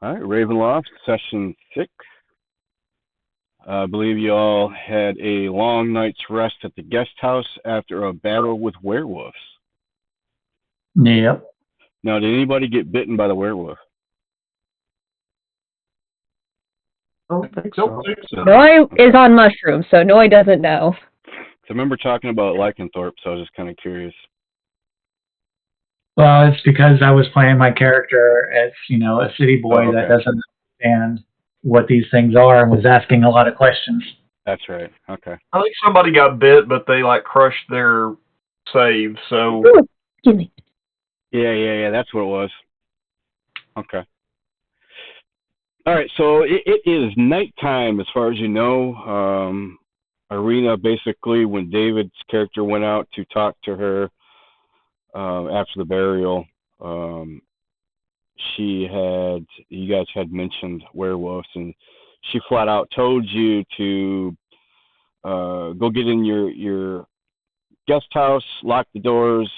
All right, Ravenloft, session 6. I believe you all had a long night's rest at the guest house after a battle with werewolves. Yep. Now, did anybody get bitten by the werewolf? I don't think so. Noi is on mushrooms, so Noi doesn't know. I remember talking about lycanthrope, so I was just kind of curious. Well, it's because I was playing my character as, a city boy that doesn't understand what these things are and was asking a lot of questions. That's right. Okay. I think somebody got bit, but they crushed their save. So. Ooh, excuse me. Yeah. That's what it was. Okay. All right. So it is nighttime, as far as you know. Arena, basically, when David's character went out to talk to her after the burial, you guys had mentioned werewolves, and she flat out told you to go get in your guest house, lock the doors,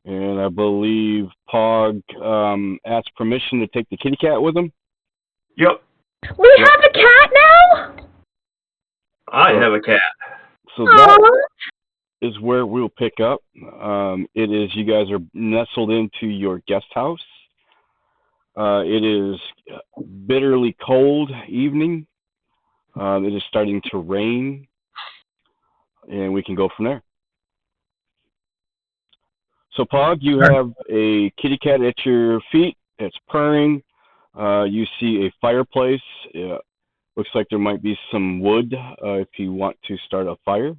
and I believe Pog asked permission to take the kitty cat with him. Yep. We have a cat now? I have a cat. So that is where we'll pick up. It is, you guys are nestled into your guest house. It is bitterly cold evening. It is starting to rain, and we can go from there. So, Pog, you have a kitty cat at your feet. It's purring. You see a fireplace. Looks like there might be some wood if you want to start a fire.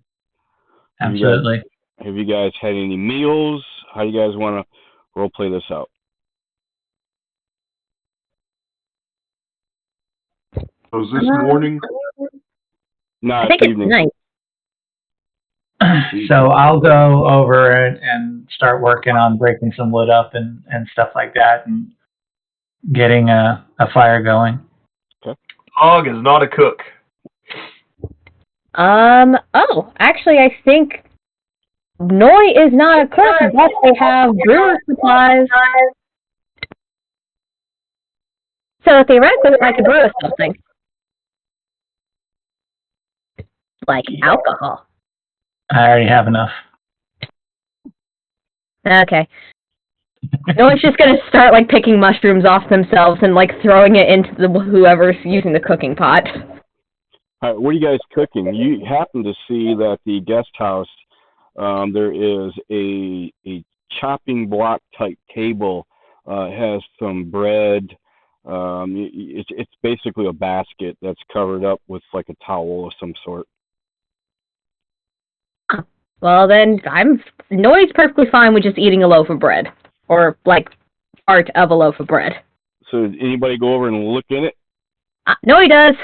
Absolutely. Have you guys had any meals? How do you guys want to role play this out? Was this morning? No, I think it's night. So I'll go over and start working on breaking some wood up and stuff like that and getting a fire going. Okay. Hog is not a cook. Actually, I think Noi is not a cook, but they have brewer supplies. So theoretically, I could brew something. Like alcohol. I already have enough. Okay. Noi's just gonna start picking mushrooms off themselves and throwing it into whoever's using the cooking pot. All right, what are you guys cooking? You happen to see that the guest house, there is a chopping block type table. Has some bread. It's basically a basket that's covered up with a towel of some sort. Well, then Noi's perfectly fine with just eating a loaf of bread, or part of a loaf of bread. So, did anybody go over and look in it? Noi does.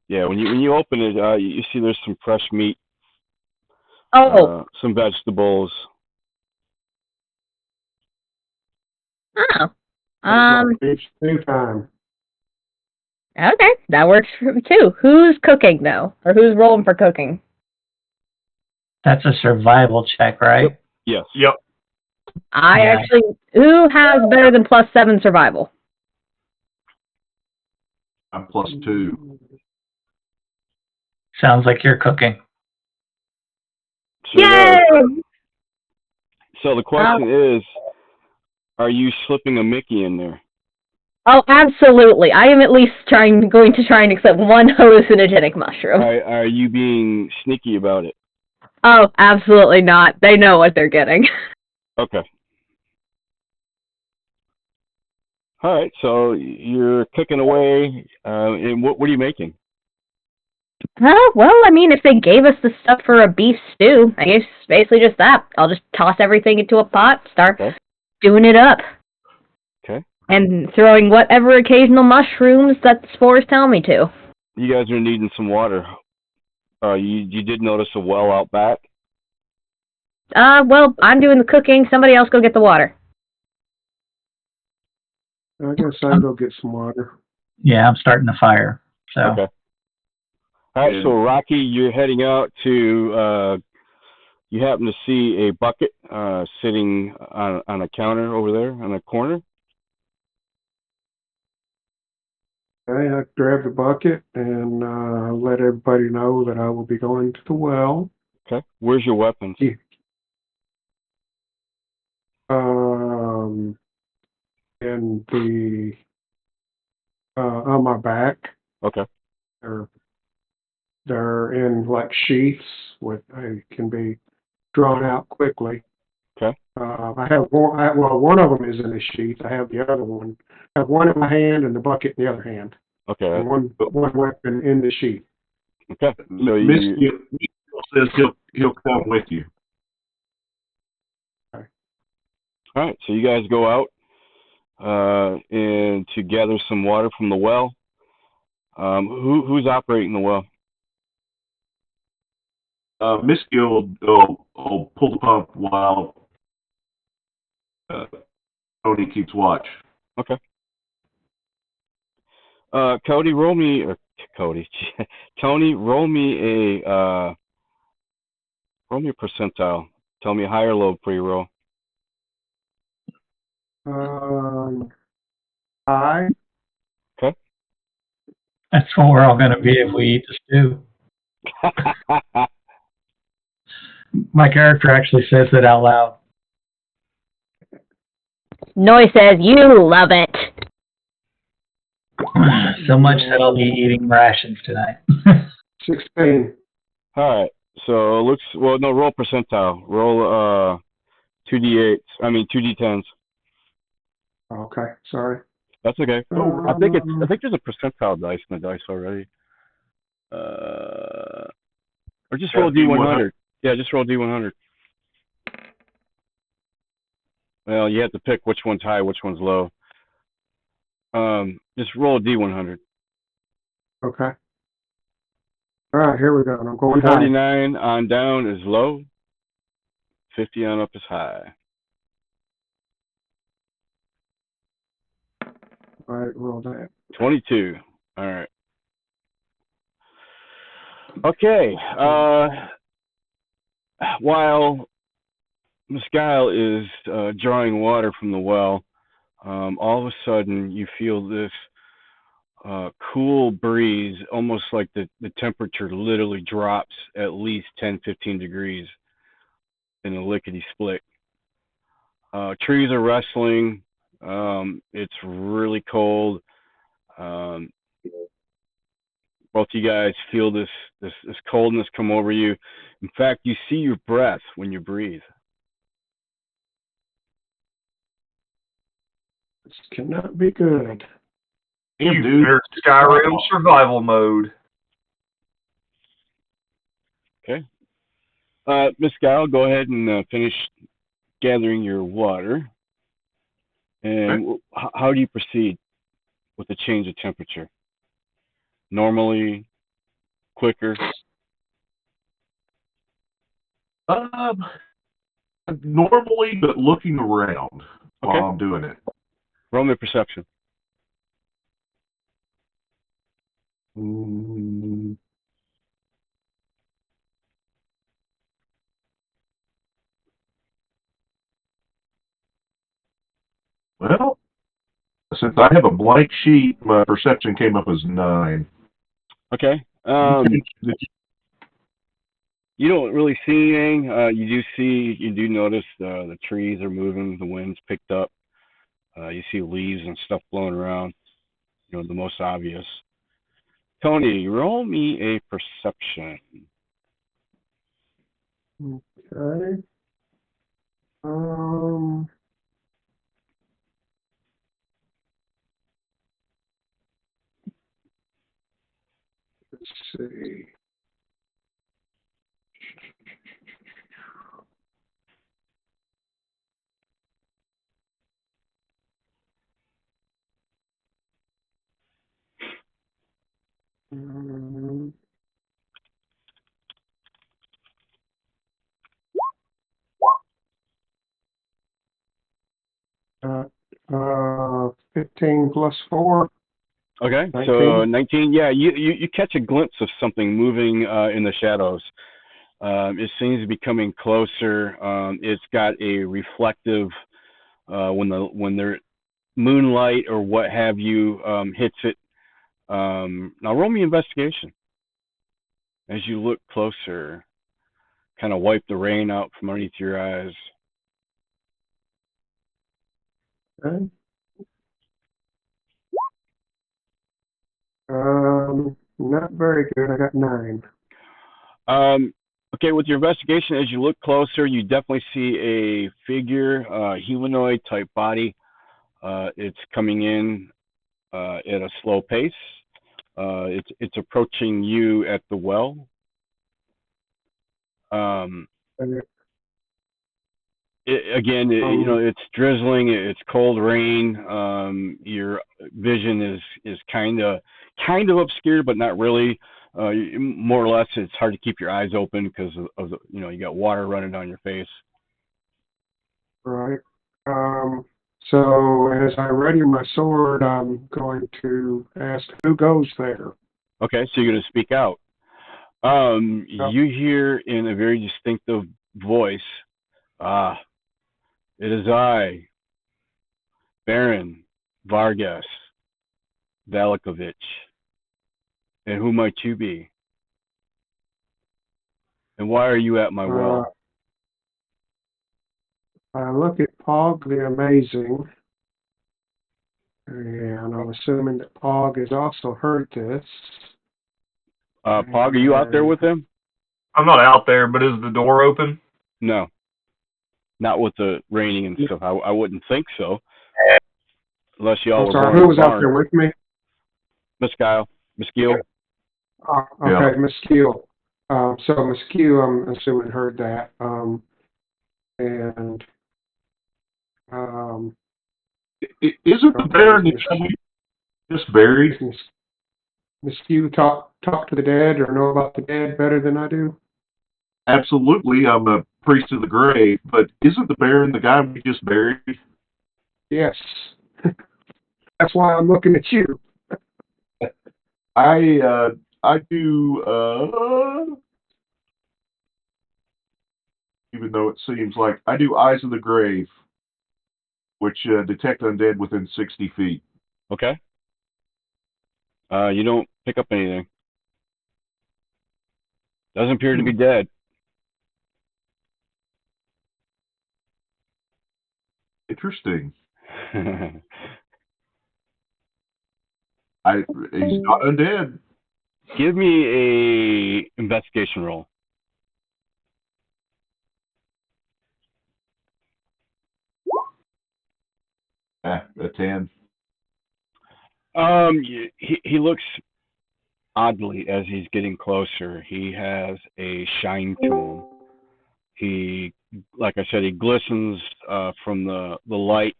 Yeah, when you open it, you see there's some fresh meat. Oh. Some vegetables. Oh. It's stew time. Okay, that works for me too. Who's cooking though, or who's rolling for cooking? That's a survival check, right? Yes. Yep. Who has better than +7 survival? I'm +2. Sounds like you're cooking. Yay! So the question is, are you slipping a Mickey in there? Oh, absolutely. I am at least going to try and accept one hallucinogenic mushroom. Are you being sneaky about it? Oh, absolutely not. They know what they're getting. Okay. All right, so you're cooking away, and what are you making? Well, I mean, if they gave us the stuff for a beef stew, I guess basically just that. I'll just toss everything into a pot, start stewing it up. Okay. And throwing whatever occasional mushrooms that the spores tell me to. You guys are needing some water. You did notice a well out back? Well, I'm doing the cooking. Somebody else go get the water. I guess I'll go get some water. Yeah, I'm starting a fire. So. Okay. All right, so Rocky, you're heading out to, you happen to see a bucket sitting on a counter over there on a corner. I grab the bucket and let everybody know that I will be going to the well. Okay. Where's your weapons? Yeah. And on my back. Okay. They're in like sheaths with they can be drawn out quickly. Okay. I have one. One of them is in a sheath. I have the other one. I have one in my hand and the bucket in the other hand. Okay. And one weapon in the sheath. Okay. So Misty says he'll come with you. Okay. All right. So you guys go out and to gather some water from the well. Who's operating the well? Misty will pull the pump while Tony keeps watch. Okay. Cody, roll me, or Cody, Tony, roll me a percentile. Tell me high or low pre-roll. High. Okay. That's what we're all going to be if we eat the stew. My character actually says it out loud. Noy says, you love it. So much that I'll be eating rations tonight. 16. All right. So it looks, well, no, roll percentile. Roll 2d8s. I mean 2d10s. Okay, sorry. That's okay. I think there's a percentile dice in the dice already. Or just roll D100. Yeah, just roll D100. Well, you have to pick which one's high, which one's low. Just roll a D100. Okay. All right, here we go. I'm going 49 on down is low. 50 on up is high. All right, roll that. 22. All right. Okay. While Mescal is drawing water from the well, all of a sudden you feel this cool breeze, almost like the temperature literally drops at least 10, 15 degrees in a lickety-split. Trees are rustling. It's really cold. Both you guys feel this coldness come over you. In fact, you see your breath when you breathe. This cannot be good. You dude, Skyrim survival mode. Okay. Miss Gal, go ahead and finish gathering your water. And how do you proceed with the change of temperature? Normally, quicker? Normally, but looking around while I'm doing it. Roll me perception. Well, since I have a blank sheet, my perception came up as 9. Okay. You don't really see anything. You do notice the trees are moving, the wind's picked up. You see leaves and stuff blowing around. You know, the most obvious. Tony, roll me a perception. Okay. Let's see. Um, 15 plus 4. Okay, 19. so 19. Yeah, you catch a glimpse of something moving in the shadows. It seems to be coming closer. It's got a reflective when the moonlight or what have you hits it. Now roll me investigation. As you look closer, kind of wipe the rain out from underneath your eyes. Okay. Not very good. I got 9. Okay, with your investigation, as you look closer, you definitely see a figure, humanoid type body. It's coming in at a slow pace. It's approaching you at the well. It's drizzling. It's cold rain. Your vision is kind of obscured, but not really. More or less, it's hard to keep your eyes open because of the, you got water running down your face. Right. So as I ready my sword, I'm going to ask who goes there. Okay, so you're going to speak out. You hear in a very distinctive voice, it is I, Baron Vargas Valikovic. And who might you be? And why are you at my well? I look at Pog the Amazing, and I'm assuming that Pog has also heard this. Pog, are you out there with him? I'm not out there, but is the door open? No. Not with the raining and stuff. I wouldn't think so. Unless y'all were sorry, who was out there with me? Miss Kyle. Miss Gill. Okay, Miss Gill. So Miss Gill, I'm assuming, heard that. Isn't the Baron the guy we just buried? Miss Gill talk to the dead or know about the dead better than I do? Absolutely, I'm a priest of the grave, but isn't the Baron the guy we just buried? Yes. That's why I'm looking at you. I do, even though it seems like, I do Eyes of the Grave, which detect undead within 60 feet. Okay. You don't pick up anything. Doesn't appear to be dead. Interesting. He's not undead. Give me a investigation roll. A 10. He looks oddly as he's getting closer. He has a shine to him. He, like I said, he glistens from the light.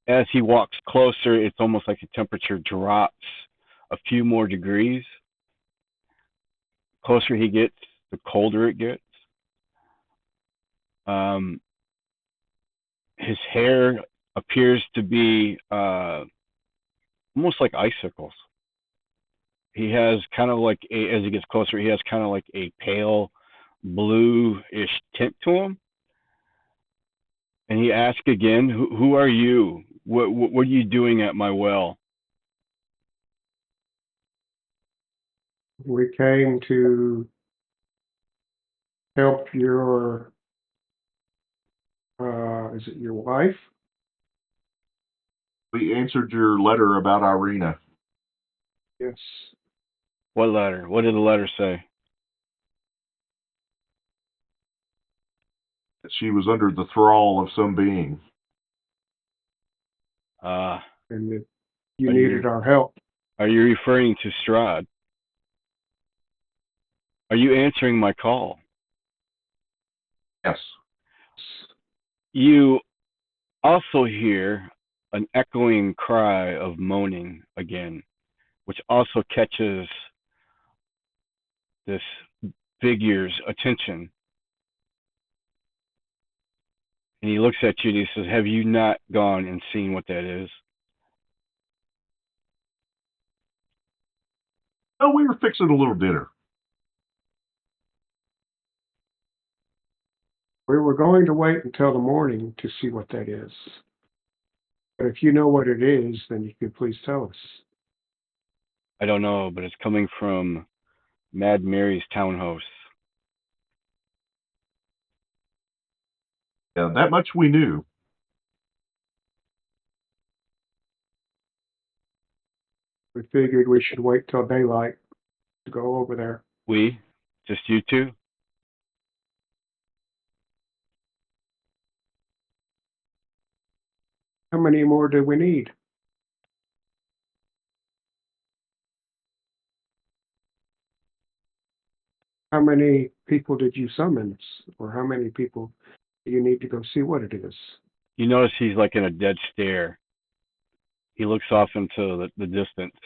As he walks closer, it's almost like the temperature drops a few more degrees. Closer he gets, the colder it gets. His hair appears to be almost like icicles. He has kind of like as he gets closer, he has kind of like a pale blue-ish tint to him. And he asks again, who are you? What are you doing at my well? We came to help your, is it your wife? We answered your letter about Irina. Yes. What letter? What did the letter say? That she was under the thrall of some being. And that you needed our help. Are you referring to Strahd? Are you answering my call? Yes. You also hear an echoing cry of moaning again, which also catches this figure's attention. And he looks at you and he says, have you not gone and seen what that is? No, we were fixing a little dinner. We were going to wait until the morning to see what that is. But if you know what it is, then you could please tell us. I don't know, but it's coming from Mad Mary's townhouse. Yeah, that much we knew. We figured we should wait till daylight to go over there. Just you two? How many more do we need? How many people did you summon? Or how many people do you need to go see what it is? You notice he's like in a dead stare. He looks off into the distance,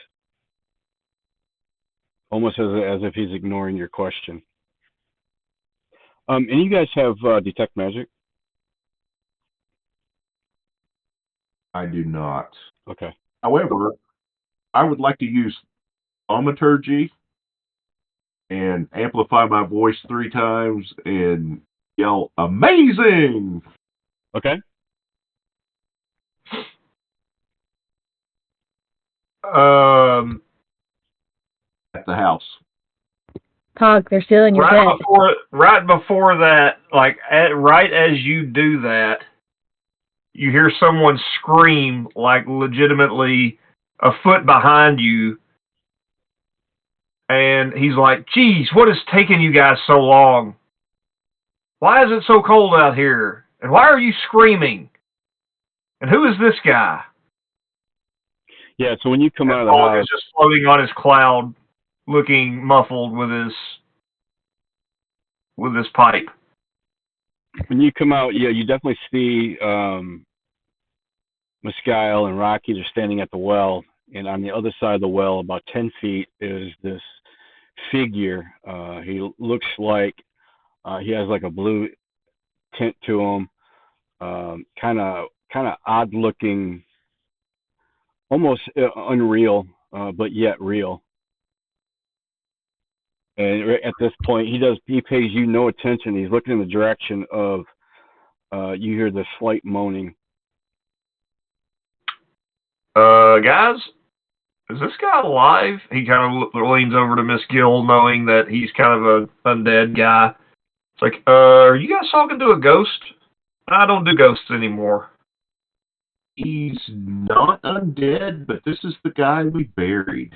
almost as if he's ignoring your question. And you guys have detect magic? I do not. Okay. However, I would like to use thaumaturgy and amplify my voice 3 times and yell, "Amazing!" Okay. At the house. Pog, they're stealing your bed. Right before that, like right as you do that, you hear someone scream, like legitimately a foot behind you, and he's like, "Geez, what is taking you guys so long? Why is it so cold out here? And why are you screaming? And who is this guy?" Yeah, so when you come out of the Pog house, is just floating on his cloud, looking muffled with his pipe. when you come out, yeah, you definitely see Mescal and Rocky. They're standing at the well, and on the other side of the well, about 10 feet, is this figure. He looks like he has like a blue tint to him, kind of odd looking, almost unreal, but yet real. And at this point, he pays you no attention. He's looking in the direction of, you hear the slight moaning. Guys, is this guy alive? He kind of leans over to Miss Gill, knowing that he's kind of a undead guy. It's like, are you guys talking to a ghost? I don't do ghosts anymore. He's not undead, but this is the guy we buried.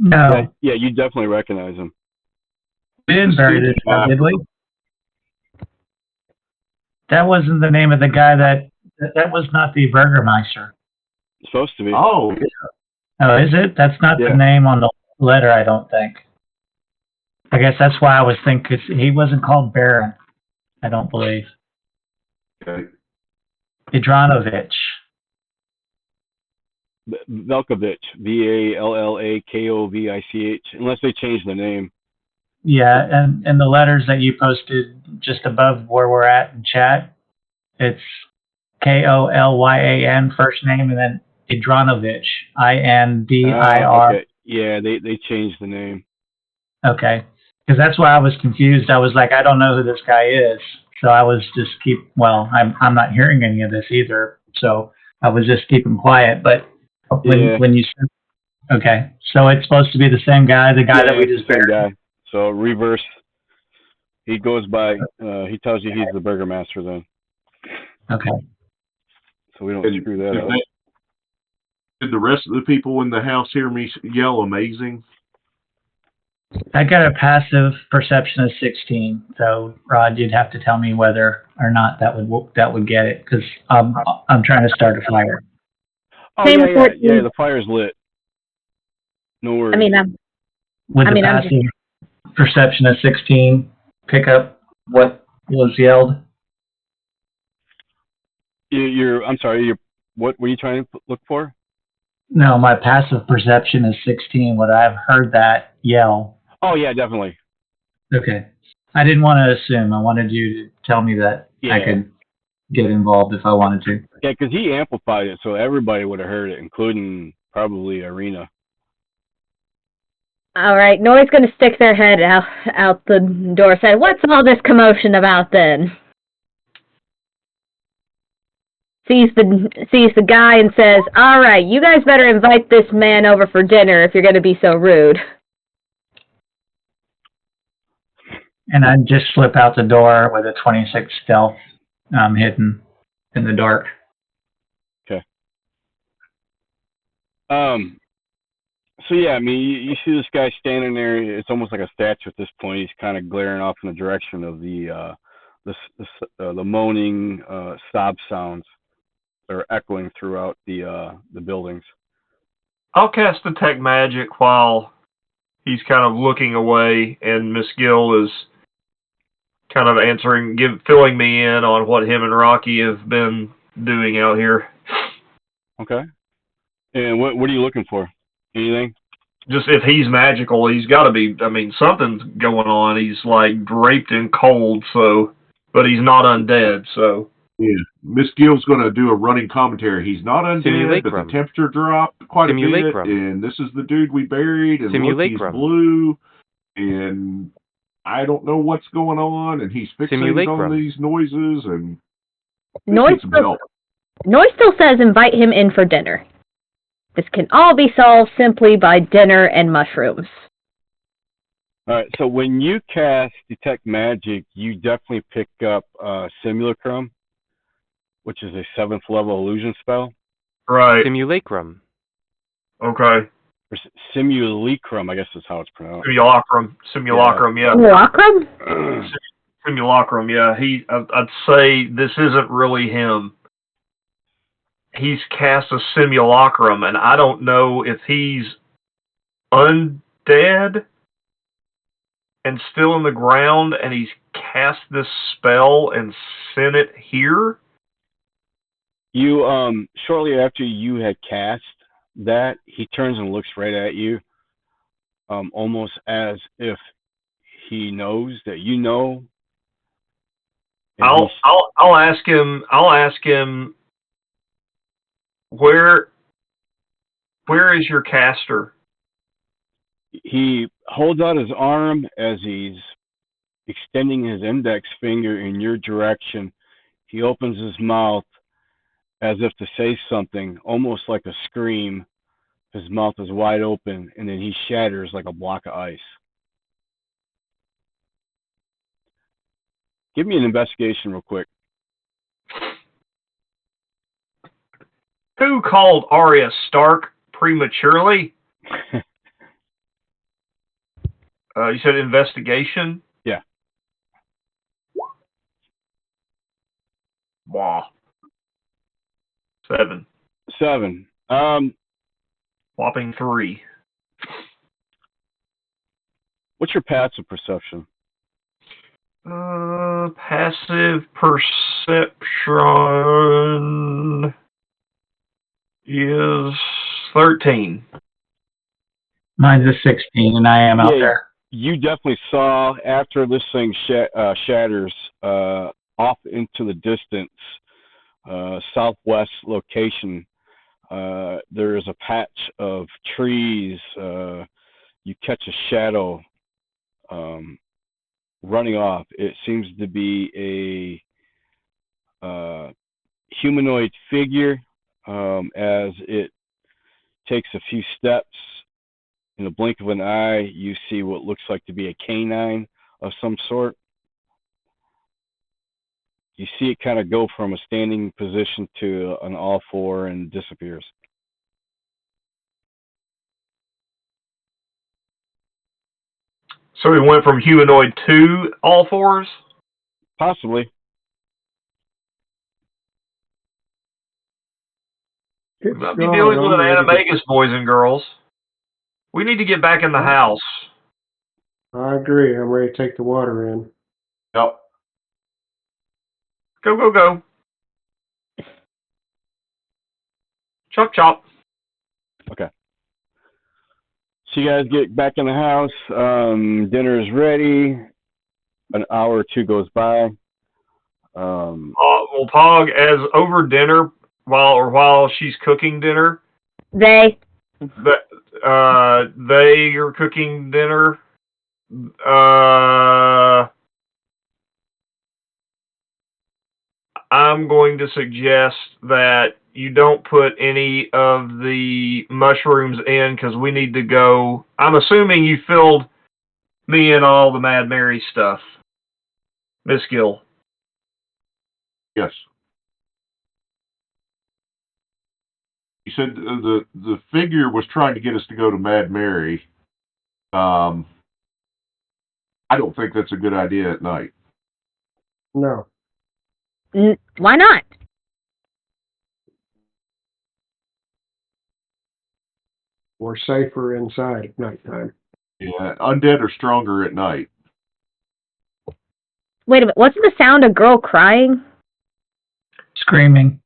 No, Yeah, you definitely recognize him. we didn't bury this guy, did we? That wasn't the name of the guy that was not the Burgomaster. It's supposed to be. Oh, Oh, is it? That's not Yeah. the name on the letter, I don't think. I guess that's why I was thinking, 'cause he wasn't called Baron, I don't believe. okay. Idranovich. Velkovich, Vallakovich, unless they change the name. Yeah, and the letters that you posted just above where we're at in chat, it's Kolyan, first name, and then Idranovich, Inddir. Okay. Yeah, they changed the name. Okay, because that's why I was confused. I was like, I don't know who this guy is, so I was just I'm not hearing any of this either, so I was just keeping quiet. But when you said, okay, so it's supposed to be the same guy, the guy that we just the same buried. guy. So reverse. He goes by. He tells you he's the Burgomaster then. Okay. So we don't screw that up. Did the rest of the people in the house hear me yell "amazing"? I got a passive perception of 16, so Rod, you'd have to tell me whether or not that would get it, because I'm trying to start a fire. Oh Same yeah, with yeah, 14. yeah. The fire's lit. No worries. I mean, Would I the mean, I'm passive perception of 16 pick up what was yelled? I'm sorry. What were you trying to look for? No, my passive perception is 16. Would I have heard that yell? Oh yeah, definitely. Okay. I didn't want to assume. I wanted you to tell me that I Yeah. could get involved if I wanted to. Yeah, because he amplified it, so everybody would have heard it, including probably Arena. all right, Noy's going to stick their head out the door and say, "What's all this commotion about then?" sees the guy and says, "All right, you guys better invite this man over for dinner if you're going to be so rude." And I'd just slip out the door with a 26 stealth, hidden in the dark. Okay. So yeah, I mean, you see this guy standing there. It's almost like a statue at this point. He's kind of glaring off in the direction of the moaning sob sounds that are echoing throughout the buildings. I'll cast Detect Magic while he's kind of looking away, and Miss Gill is kind of filling me in on what him and Rocky have been doing out here. Okay. And what are you looking for? Anything? Just if he's magical, he's got to be. I mean, something's going on. He's like draped in cold, but he's not undead. So yeah, Miss Gill's going to do a running commentary. He's not undead, but the temperature dropped quite a bit, and this is the dude we buried, and look, he's blue, and I don't know what's going on, and he's fixated on these noises, and Noise still says invite him in for dinner. This can all be solved simply by dinner and mushrooms. All right, so when you cast Detect Magic, you definitely pick up Simulacrum, which is a 7th level illusion spell. Right. Simulacrum. Okay. Or Simulacrum, I guess is how it's pronounced. Simulacrum, yeah. Simulacrum? Simulacrum, yeah. I'd say this isn't really him. He's cast a simulacrum, and I don't know if he's undead and still in the ground, and he's cast this spell and sent it here. You shortly after you had cast that, he turns and looks right at you, almost as if he knows that you know. I'll ask him. Where is your caster? He holds out his arm as he's extending his index finger in your direction. He opens his mouth as if to say something, almost like a scream. His mouth is wide open, and then he shatters like a block of ice. Give me an investigation real quick. Who called Arya Stark prematurely? You said investigation? Yeah. Wow. 7. 7. Whopping 3. What's your passive perception? Passive perception is 13. Mine's a 16, and I am out there. You definitely saw after this thing shatters off into the distance, southwest location. There is a patch of trees. You catch a shadow running off. It seems to be a humanoid figure. As it takes a few steps, in the blink of an eye, you see what looks like to be a canine of some sort. You see it kind of go from a standing position to an all four and disappears. So we went from humanoid to all fours? Possibly. We might be dealing with an animagus, boys and girls. We need to get back in the house. I agree. I'm ready to take the water in. Yep. Go, go, go. Chop, chop. Okay. So you guys get back in the house. Dinner is ready. An hour or two goes by. Well, Pog, as over dinner, while she's cooking dinner, They are cooking dinner. I'm going to suggest that you don't put any of the mushrooms in because we need to go. I'm assuming you filled me in all the Mad Mary stuff, Miss Gill. Yes. You said the figure was trying to get us to go to Mad Mary. I don't think that's a good idea at night. No. Why not? We're safer inside at nighttime. Yeah, undead are stronger at night. Wait a minute. What's the sound of girl crying? Screaming.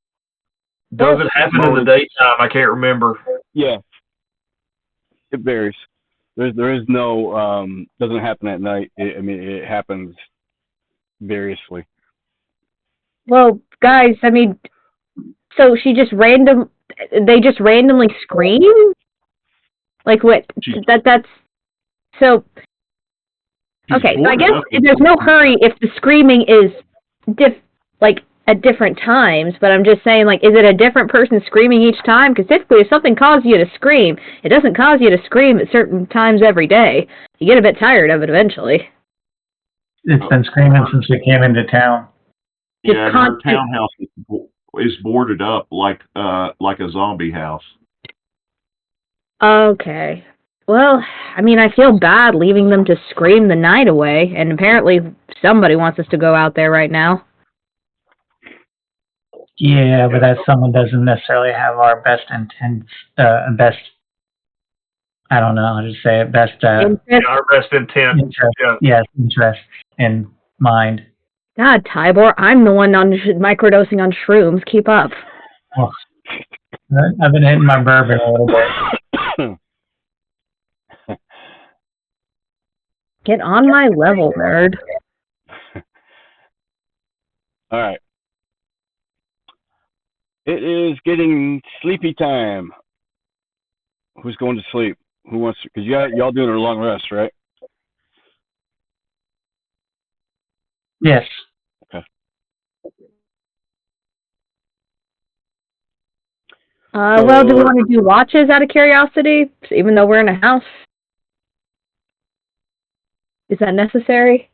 Does it happen in the daytime? I can't remember. Yeah. It varies. There is no doesn't happen at night. It happens variously. Well, guys, I mean, so they just randomly scream? Like what? That's so. Okay, so I guess there's no hurry if the screaming is at different times, but I'm just saying, like, is it a different person screaming each time? Because typically if something causes you to scream, it doesn't cause you to scream at certain times every day. You get a bit tired of it eventually. It's been screaming since we came into town. Yeah, our townhouse is boarded up like a zombie house. Okay. Well, I mean, I feel bad leaving them to scream the night away, and apparently somebody wants us to go out there right now. Yeah, but that someone doesn't necessarily have our best intents, I don't know how to say it, our best intent. Interest in mind. God, Tybor, I'm the one on microdosing on shrooms. Keep up. Oh, I've been hitting my bourbon a little bit. Get on my level, nerd. All right. It is getting sleepy time. Who's going to sleep? Who wants to? Because y'all doing a long rest, right? Yes. Okay. Well, do we want to do watches out of curiosity, even though we're in a house? Is that necessary?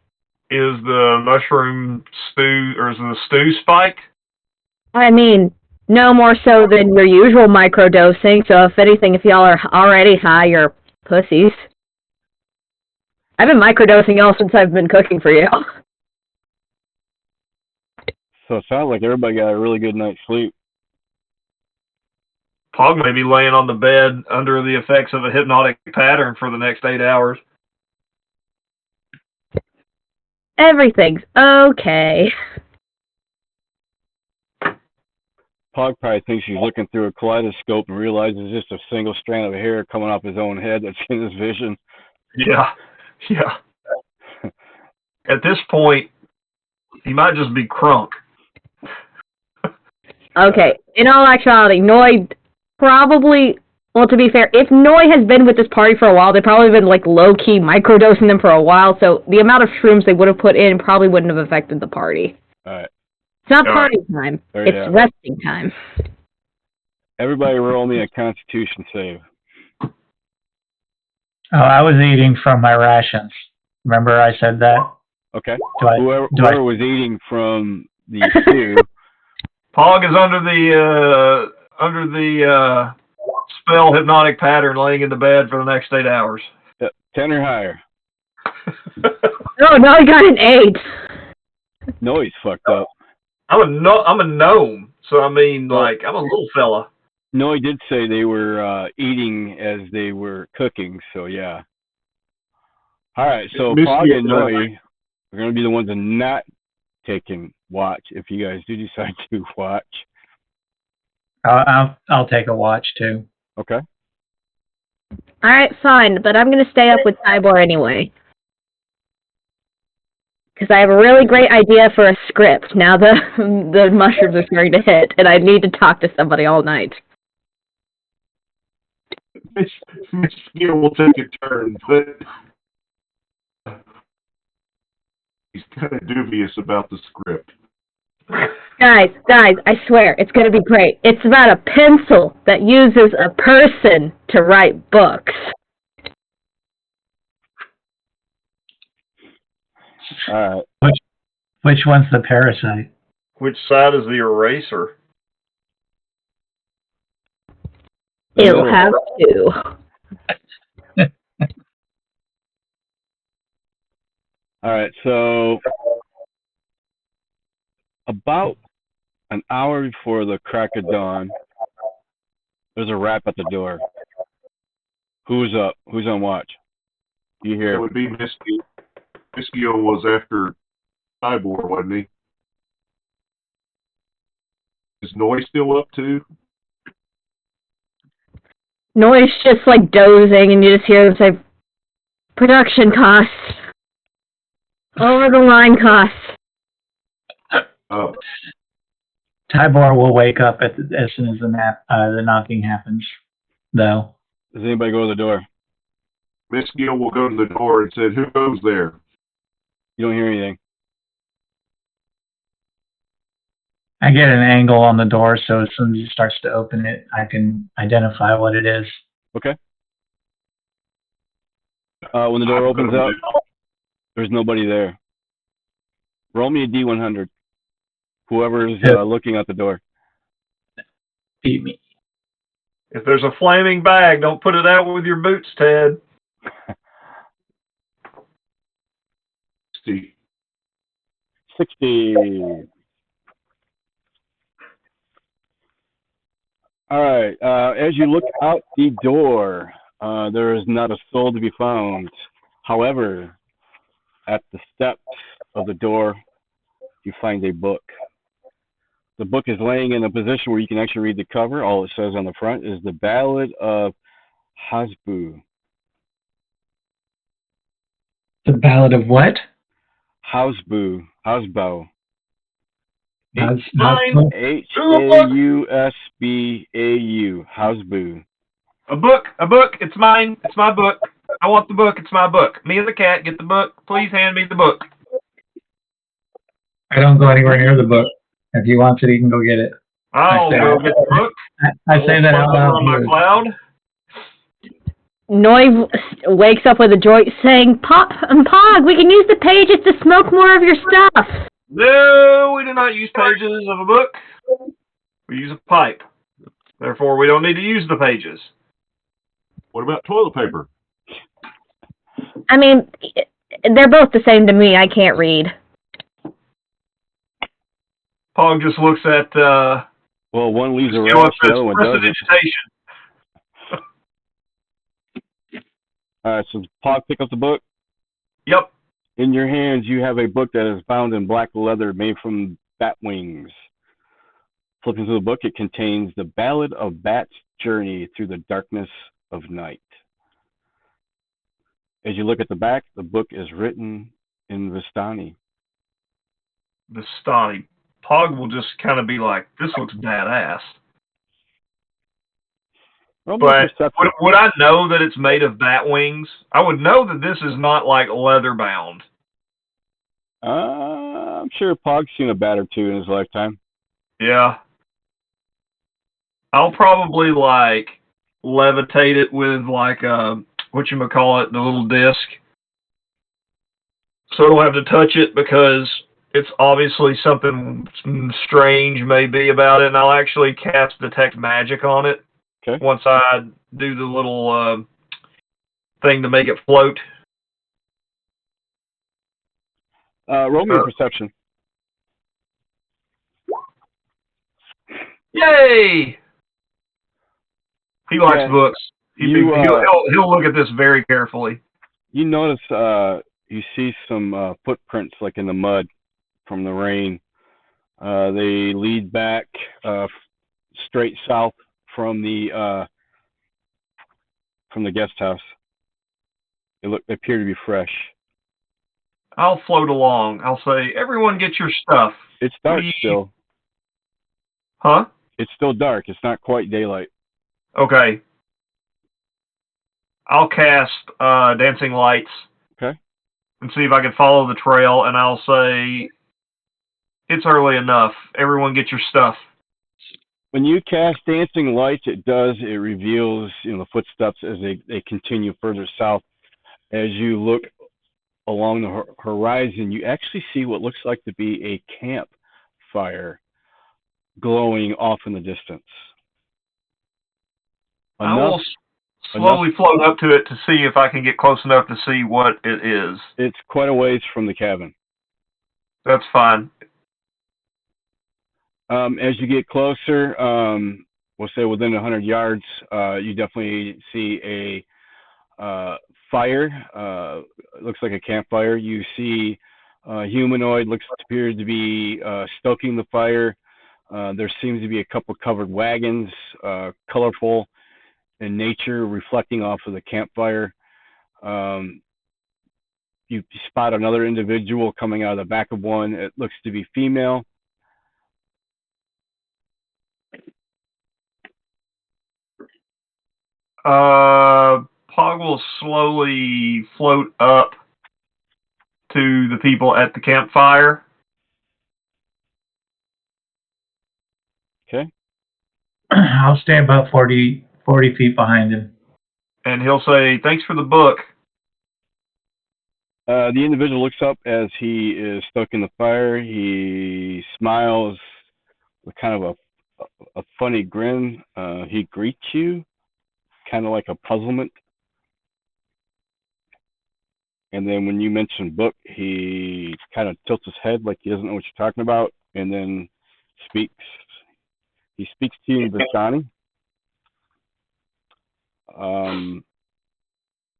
Is the mushroom stew, or is the stew spiked? I mean, no more so than your usual microdosing, so if anything, if y'all are already high, you're pussies. I've been microdosing y'all since I've been cooking for you. So it sounds like everybody got a really good night's sleep. Pog may be laying on the bed under the effects of a hypnotic pattern for the next 8 hours. Everything's okay. Pog probably thinks he's looking through a kaleidoscope and realizes it's just a single strand of hair coming off his own head that's in his vision. Yeah. At this point, he might just be crunk. Okay, in all actuality, Noi probably, well, to be fair, if Noi has been with this party for a while, they've probably been, like, low-key microdosing them for a while, so the amount of shrooms they would have put in probably wouldn't have affected the party. All right. It's not party time. It's resting time. Everybody roll me a Constitution save. Oh, I was eating from my rations. Remember I said that? Okay. Whoever was eating from the stew. Pog is under the spell hypnotic pattern, laying in the bed for the next 8 hours. 10 or higher. Oh, no, he got an 8. No, he's fucked up. I'm a gnome, so I mean, like, I'm a little fella. No, he did say they were eating as they were cooking, so yeah. All right, so Pog and Noi are going to be the ones not taking watch if you guys do decide to watch. I'll take a watch too. Okay. All right, fine, but I'm going to stay up with Tybor anyway. Because I have a really great idea for a script now the mushrooms are starting to hit, and I need to talk to somebody all night. Miss Gill will take a turn, but he's kind of dubious about the script. Guys, I swear, it's going to be great. It's about a pencil that uses a person to write books. All right. Which one's the parasite? Which side is the eraser? It'll have to. All right, so about an hour before the crack of dawn, there's a rap at the door. Who's up? Who's on watch? You hear? It would be Miss Gill. Miss Gill was after Cyborg, wasn't he? Is Noy still up too? Noise just like dozing, and you just hear them say, "Production costs, over the line costs." Oh. Tybor will wake up as soon as the knocking happens, though. Does anybody go to the door? Miss Gill will go to the door and said, "Who goes there?" You don't hear anything. I get an angle on the door, so as soon as it starts to open it, I can identify what it is. Okay. When the door opens up, there's nobody there. Roll me a D100. Whoever's looking at the door. Beat me. If there's a flaming bag, don't put it out with your boots, Ted. 60. All right. As you look out the door, there is not a soul to be found. However, at the steps of the door, you find a book. The book is laying in a position where you can actually read the cover. All it says on the front is The Ballad of Hasbu. The Ballad of what? Hasbu. Hasbau. Mine. Hausbau. Hasbu. A book. It's mine. It's my book. I want the book. It's my book. Me and the cat get the book. Please hand me the book. I don't go anywhere near the book. If he wants it, he can go get it. I'll go get the book. I say that out loud. On my cloud. Noy wakes up with a joy, saying, "Pog, we can use the pages to smoke more of your stuff." No, we do not use pages of a book. We use a pipe. Therefore, we don't need to use the pages. What about toilet paper? I mean, they're both the same to me. I can't read. Pog just looks at. Well, one leaves a rash, the other one doesn't. Prestidigitation. All right, so Pog, pick up the book. Yep. In your hands, you have a book that is bound in black leather made from bat wings. Flipping through the book, it contains The Ballad of Bat's Journey Through the Darkness of Night. As you look at the back, the book is written in Vistani. Vistani. Pog will just kind of be like, this looks badass. But would I know that it's made of bat wings? I would know that this is not like leather bound. I'm sure Pog's seen a bat or two in his lifetime. Yeah. I'll probably like levitate it with like the little disc. So I don't have to touch it because it's obviously something strange maybe about it, and I'll actually cast Detect Magic on it. Okay. Once I do the little thing to make it float. Roll me a perception. Yay! He likes books. He'll look at this very carefully. You notice you see some footprints like in the mud from the rain. They lead back straight south from the guest house. They appear to be fresh. I'll float along. I'll say, everyone get your stuff. It's dark still. Huh? It's still dark. It's not quite daylight. Okay. I'll cast Dancing Lights. Okay. And see if I can follow the trail, and I'll say, It's early enough. Everyone get your stuff. When you cast Dancing Lights, it reveals, the footsteps as they continue further south. As you look along the horizon, you actually see what looks like to be a campfire glowing off in the distance. I will slowly float up to it to see if I can get close enough to see what it is. It's quite a ways from the cabin. That's fine. As you get closer, we'll say within 100 yards, you definitely see a fire. Looks like a campfire. You see a humanoid appears to be stoking the fire. There seems to be a couple covered wagons, colorful in nature, reflecting off of the campfire. You spot another individual coming out of the back of one. It looks to be female. Pog will slowly float up to the people at the campfire. Okay. I'll stay about 40 feet behind him. And he'll say, "Thanks for the book." The individual looks up as he is stoking the fire. He smiles with kind of a funny grin. He greets you, kind of like a puzzlement. And then when you mention book, he kind of tilts his head like he doesn't know what you're talking about, and then speaks. He speaks to you in Vistani.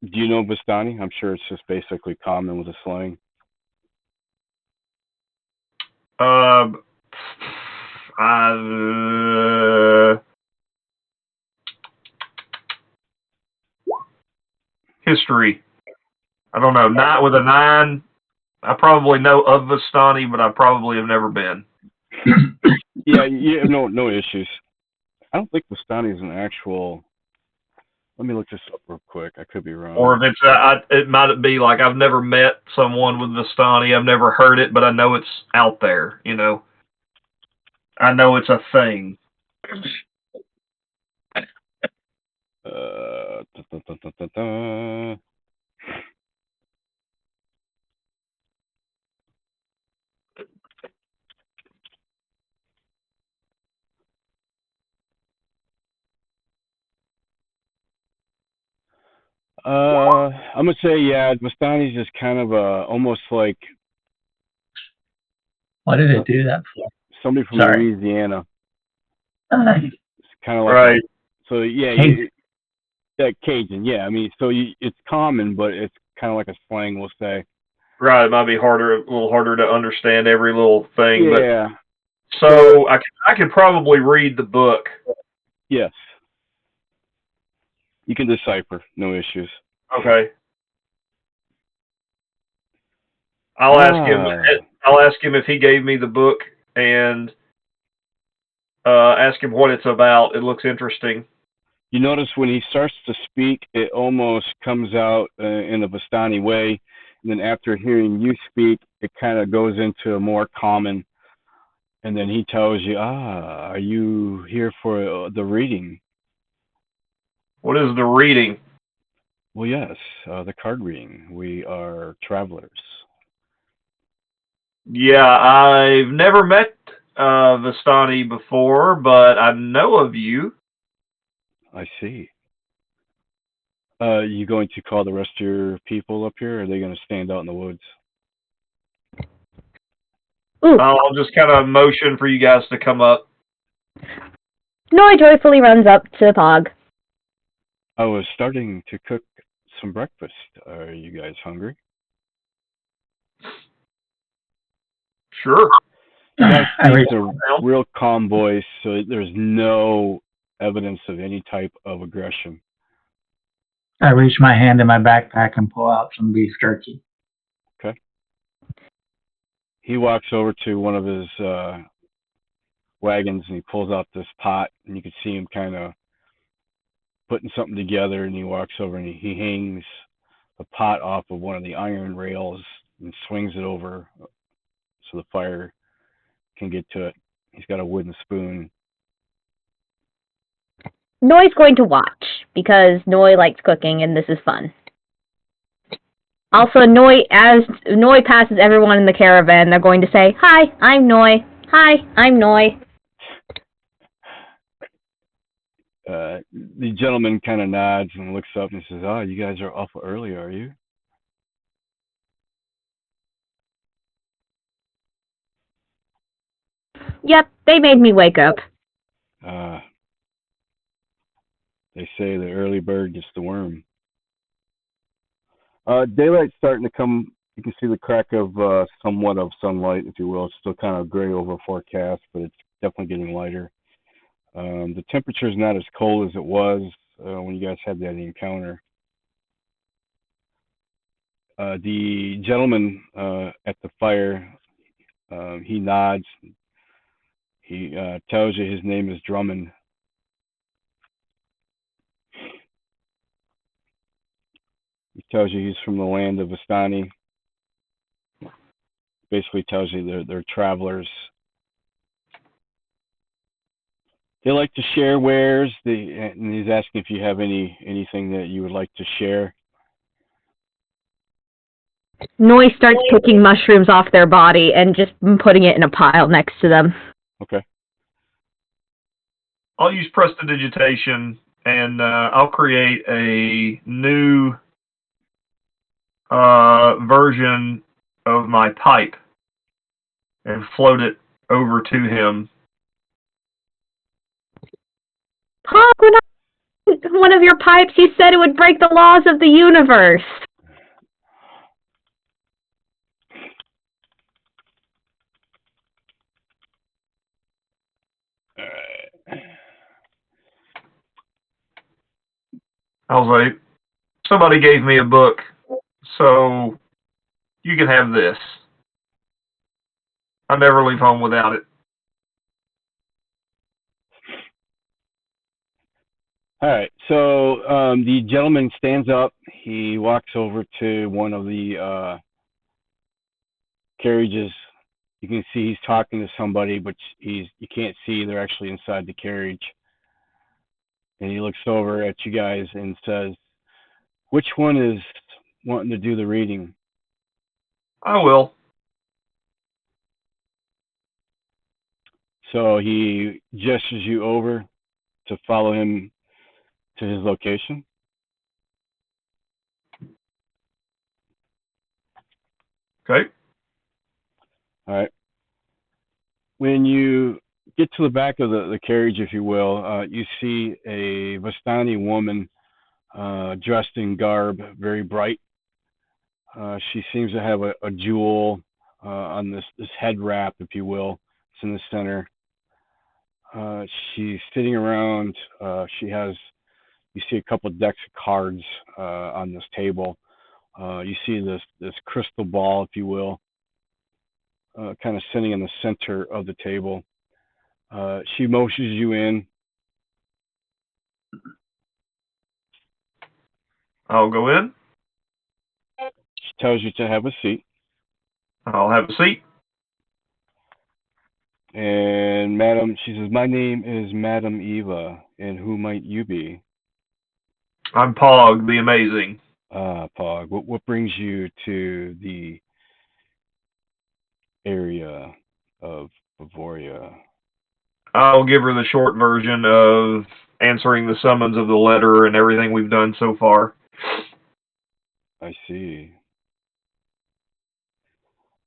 Do you know Vistani? I'm sure it's just basically common with the slang. History. I don't know. Not with a 9. I probably know of Vistani, but I probably have never been. Yeah, no issues. I don't think Vistani is an actual. Let me look this up real quick. I could be wrong. Or if it's, it might be like I've never met someone with Vistani. I've never heard it, but I know it's out there. I know it's a thing. I'm gonna say Vistani's just kind of almost like. What did it do that for? Somebody from Louisiana. It's kind of like right. So yeah, Cajun. Yeah, I mean, it's common, but it's kind of like a slang, we'll say. Right, it might be a little harder to understand every little thing. Yeah. But, so I could probably read the book. Yes. You can decipher, no issues. Okay. I'll ask him if he gave me the book and ask him what it's about. It looks interesting. You notice when he starts to speak, it almost comes out in a Vistani way. And then after hearing you speak, it kind of goes into a more common. And then he tells you, are you here for the reading? What is the reading? Well, yes, the card reading. We are travelers. Yeah, I've never met Vistani before, but I know of you. I see. You going to call the rest of your people up here, or are they going to stand out in the woods? I'll just kind of motion for you guys to come up. Noi joyfully runs up to Pog. I was starting to cook some breakfast. Are you guys hungry? Sure. You guys speak a real calm voice, so there's no evidence of any type of aggression. I reach my hand in my backpack and pull out some beef jerky. Okay. He walks over to one of his wagons and he pulls out this pot, and you can see him kind of putting something together, and he walks over and he hangs the pot off of one of the iron rails and swings it over so the fire can get to it. He's got a wooden spoon. Noi's going to watch because Noi likes cooking and this is fun. Also, as Noi passes everyone in the caravan, they're going to say, "Hi, I'm Noi. Hi, I'm Noi." The gentleman kind of nods and looks up and says, "Oh, you guys are awful early, are you?" Yep, they made me wake up. They say the early bird gets the worm. Daylight's starting to come. You can see the crack of somewhat of sunlight, if you will. It's still kind of gray over forecast, but it's definitely getting lighter. The temperature is not as cold as it was when you guys had that encounter. The gentleman at the fire, he nods. He tells you his name is Drummond. He tells you he's from the land of Vistani. Basically tells you they're travelers. They like to share wares. And he's asking if you have anything that you would like to share. Noi starts picking mushrooms off their body and just putting it in a pile next to them. Okay. I'll use prestidigitation, and I'll create a new version of my pipe and float it over to him. Pog, when I one of your pipes, you said it would break the laws of the universe. I was like, somebody gave me a book, so you can have this. I never leave home without it. All right. So the gentleman stands up. He walks over to one of the carriages. You can see he's talking to somebody, but you can't see they're actually inside the carriage. And he looks over at you guys and says, "Which one is wanting to do the reading?" I will. So he gestures you over to follow him to his location. Okay. All right. When you get to the back of the carriage, if you will, you see a Vistani woman dressed in garb, very bright. She seems to have a jewel on this head wrap, if you will. It's in the center. She's sitting around. You see a couple of decks of cards on this table. You see this crystal ball, if you will, kind of sitting in the center of the table. She motions you in. I'll go in. She tells you to have a seat. I'll have a seat. And Madam, she says, "My name is Madam Eva, and who might you be?" I'm Pog, the Amazing. Pog. What brings you to the area of Bavaria? I'll give her the short version of answering the summons of the letter and everything we've done so far. I see.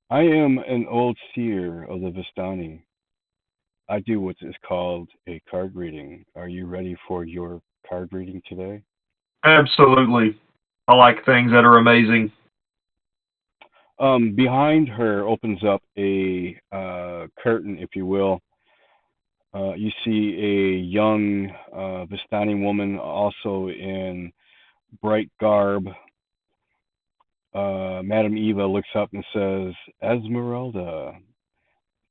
I am an old seer of the Vistani. I do what is called a card reading. Are you ready for your card reading today? Absolutely. I like things that are amazing. Behind her opens up a curtain, if you will. You see a young Vistani woman, also in bright garb. Madam Eva looks up and says, "Esmeralda,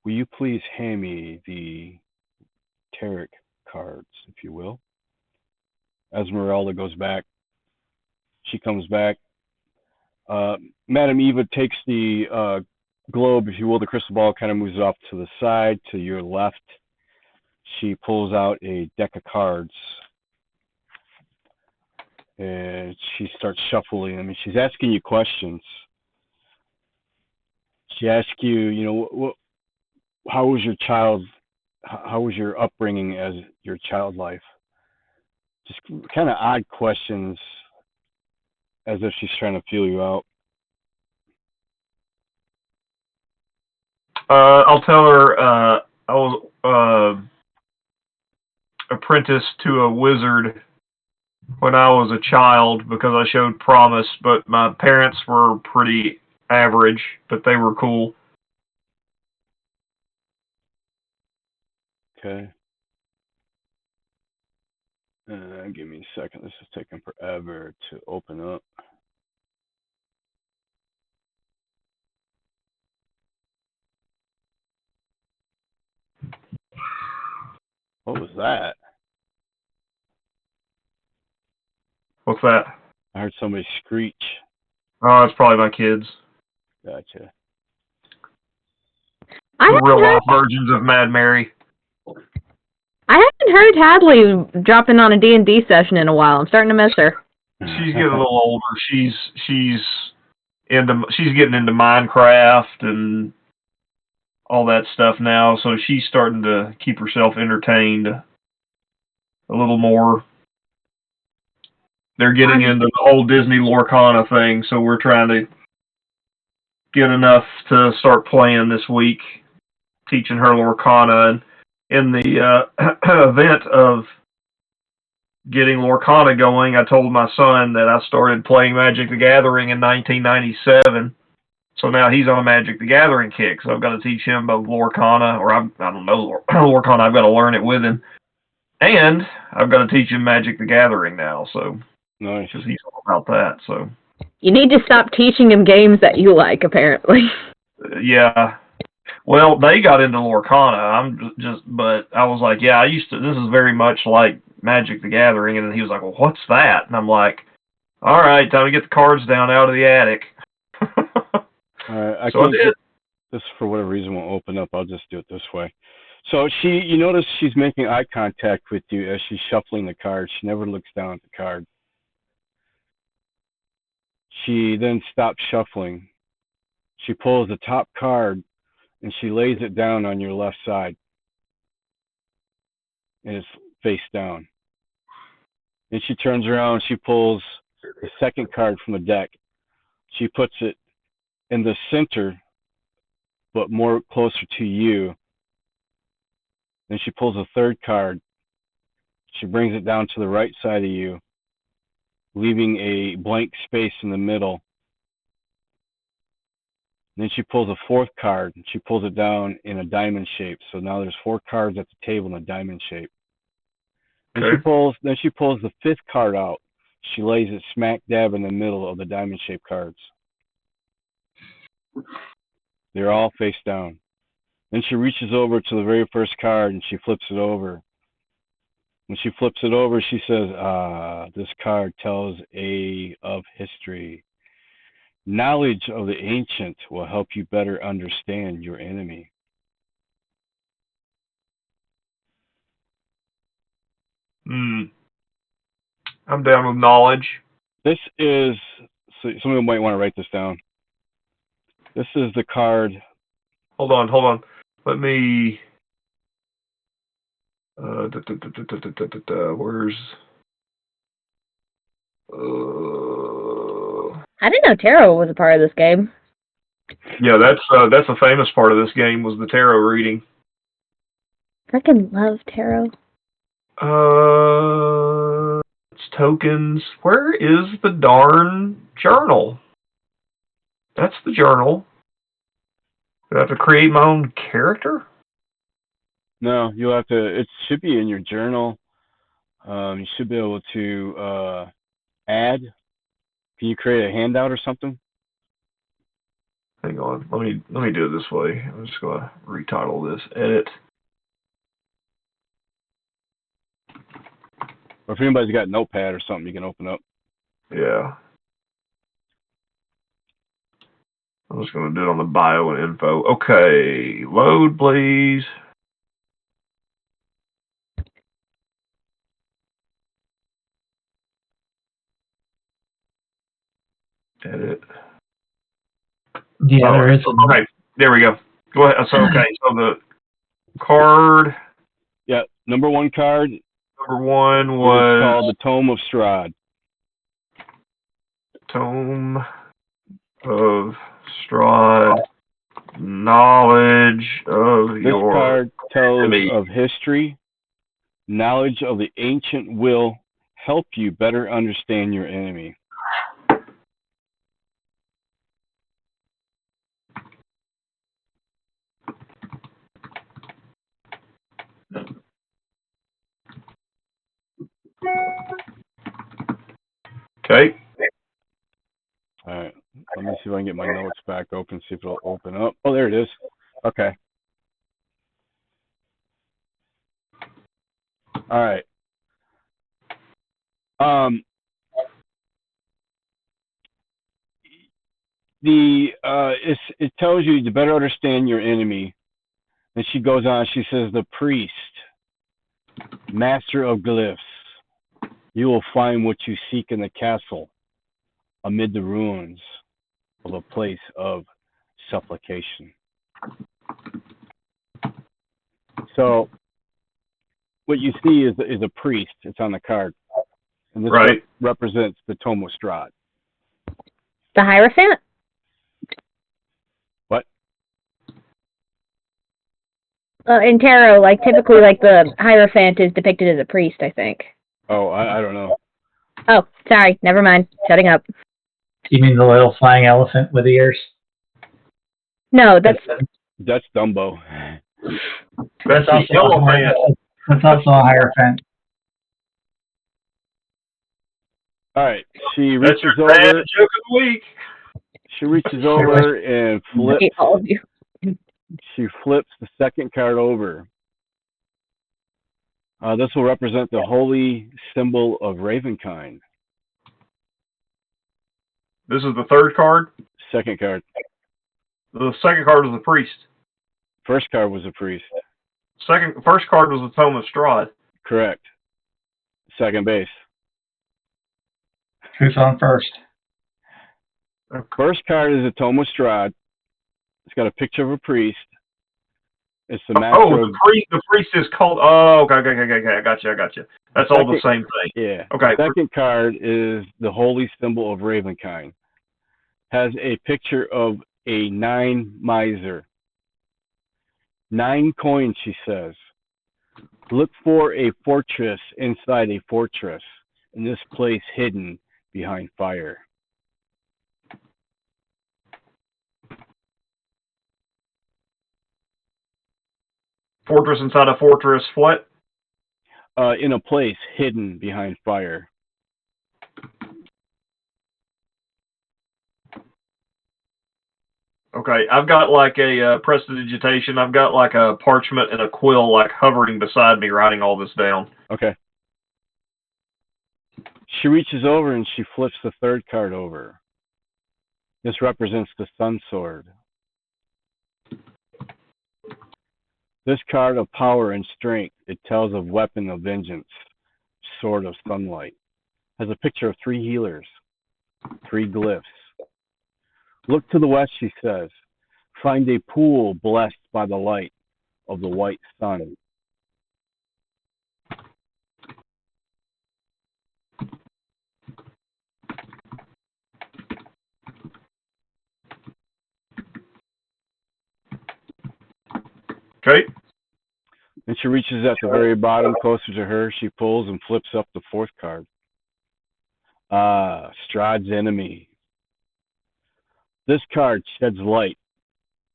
will you please hand me the tarot cards, if you will?" Esmeralda goes back. She comes back. Madam Eva takes the globe, if you will, the crystal ball kind of moves off to the side, to your left. She pulls out a deck of cards. And she starts shuffling. I mean, she's asking you questions. She asks you, you know, how was your upbringing as your child life? Just kind of odd questions, as if she's trying to feel you out. I'll tell her I was apprenticed to a wizard when I was a child because I showed promise, but my parents were pretty average, but they were cool. Okay. Give me a second. This is taking forever to open up. What was that? What's that? I heard somebody screech. Oh, it's probably my kids. Gotcha. Real life versions of Mad Mary. I haven't heard Hadley dropping on a D&D session in a while. I'm starting to miss her. She's getting a little older. She's getting into Minecraft and all that stuff now, so she's starting to keep herself entertained a little more. They're getting into the whole Disney Lorcana thing, so we're trying to get enough to start playing this week, teaching her Lorcana. And in the event of getting Lorcana going, I told my son that I started playing Magic the Gathering in 1997. So now he's on a Magic the Gathering kick. So I've got to teach him both Lorcana, or I don't know Lorcana. I've got to learn it with him, and I've got to teach him Magic the Gathering now. So nice, because he's all about that. So you need to stop teaching him games that you like, apparently. Yeah. Well, they got into Lorcana. But I was like, yeah, this is very much like Magic the Gathering. And then he was like, well, what's that? And I'm like, all right, time to get the cards down out of the attic. I so can't I did. This, for whatever reason, won't open up. I'll just do it this way. So you notice she's making eye contact with you as she's shuffling the cards. She never looks down at the card. She then stops shuffling. She pulls the top card and she lays it down on your left side. And it's face down. Then she turns around, she pulls the second card from the deck. She puts it in the center, but more closer to you. Then she pulls a third card. She brings it down to the right side of you, leaving a blank space in the middle. Then she pulls a fourth card, and she pulls it down in a diamond shape. So now there's 4 cards at the table in a diamond shape. Then she pulls the 5th card out. She lays it smack dab in the middle of the diamond shaped cards. They're all face down. Then she reaches over to the very first card and she flips it over. When she flips it over, she says, this card tells of history. Knowledge of the ancient will help you better understand your enemy. I'm down with knowledge. This is, so somebody might want to write this down. This is the card. Hold on. Let me. Where's? I didn't know tarot was a part of this game. Yeah, that's a famous part of this game was the tarot reading. Freaking love tarot. It's tokens. Where is the darn journal? That's the journal. Do I have to create my own character? No, you'll have to. It should be in your journal. You should be able to add. Can you create a handout or something? Hang on. Let me do it this way. I'm just gonna retitle this. Edit. Or if anybody's got a notepad or something, you can open up. Yeah. I'm just going to do it on the bio and info. Okay, load, please. Edit. Yeah, there is. Okay, there we go. Go ahead. So, okay, so the card. Yeah, number one card. Number one was called the Tome of Strahd. Tome of Strahd. Knowledge of this your card tells enemy. of history. Knowledge of the ancient will help you better understand your enemy. Okay. All right. Let me see if I can get my notes back open, see if it'll open up. Oh, there it is. Okay. All right. It tells you to better understand your enemy. And she goes on, she says, the priest, master of glyphs, you will find what you seek in the castle amid the ruins of a place of supplication. So what you see is a priest. It's on the card. And this right. represents the Tome of Strahd. The Hierophant? What? In tarot, like typically, like the Hierophant is depicted as a priest, I think. Oh, I don't know. Oh, sorry. Never mind. Shutting up. You mean the little flying elephant with ears? No, that's Dumbo. That's also a Hierophant. All right. She reaches over. Joke of the week. She reaches over and flips. all of you. She flips the second card over. This will represent the holy symbol of Ravenkind. This is the third card? Second card. The second card was the priest. First card was a priest. First card was the Tome of Strahd. Correct. Second base. Who's on first? First card is a Tome of Strahd. It's got a picture of a priest. It's the master of... the priest is called... Oh, okay, I got you. That's all the same thing. Yeah. Okay. Second card is the holy symbol of Ravenkind. Has a picture of a 9 miser. 9 coins, she says. Look for a fortress inside a fortress, in this place hidden behind fire. Fortress inside a fortress, what? In a place hidden behind fire. Okay, I've got like a prestidigitation. I've got like a parchment and a quill like hovering beside me writing all this down. Okay. She reaches over and she flips the third card over. This represents the Sun Sword. This card of power and strength, it tells of weapon of vengeance, sword of sunlight. Has a picture of 3 healers, 3 glyphs. Look to the west, she says. Find a pool blessed by the light of the white sun. Okay. And she reaches at the very bottom, closer to her. She pulls and flips up the 4th card. Strahd's enemy. This card sheds light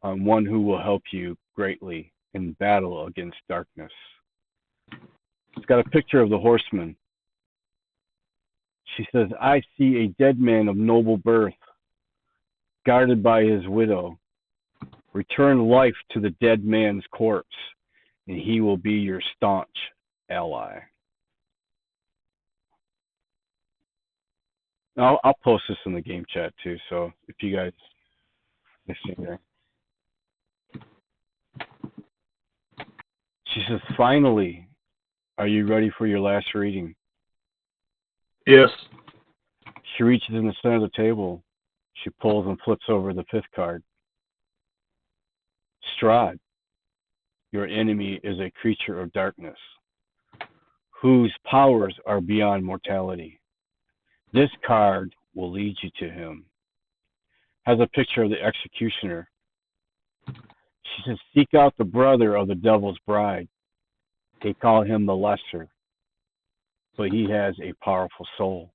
on one who will help you greatly in battle against darkness. It's got a picture of the horseman. She says, I see a dead man of noble birth, guarded by his widow. Return life to the dead man's corpse, and he will be your staunch ally. I'll post this in the game chat too, so if you guys Let's see there. She says, finally, are you ready for your last reading? Yes. She reaches in the center of the table. She pulls and flips over the 5th card. Strahd, your enemy is a creature of darkness, whose powers are beyond mortality. This card will lead you to him. Has a picture of the executioner. She says, seek out the brother of the devil's bride. They call him the Lesser, but he has a powerful soul.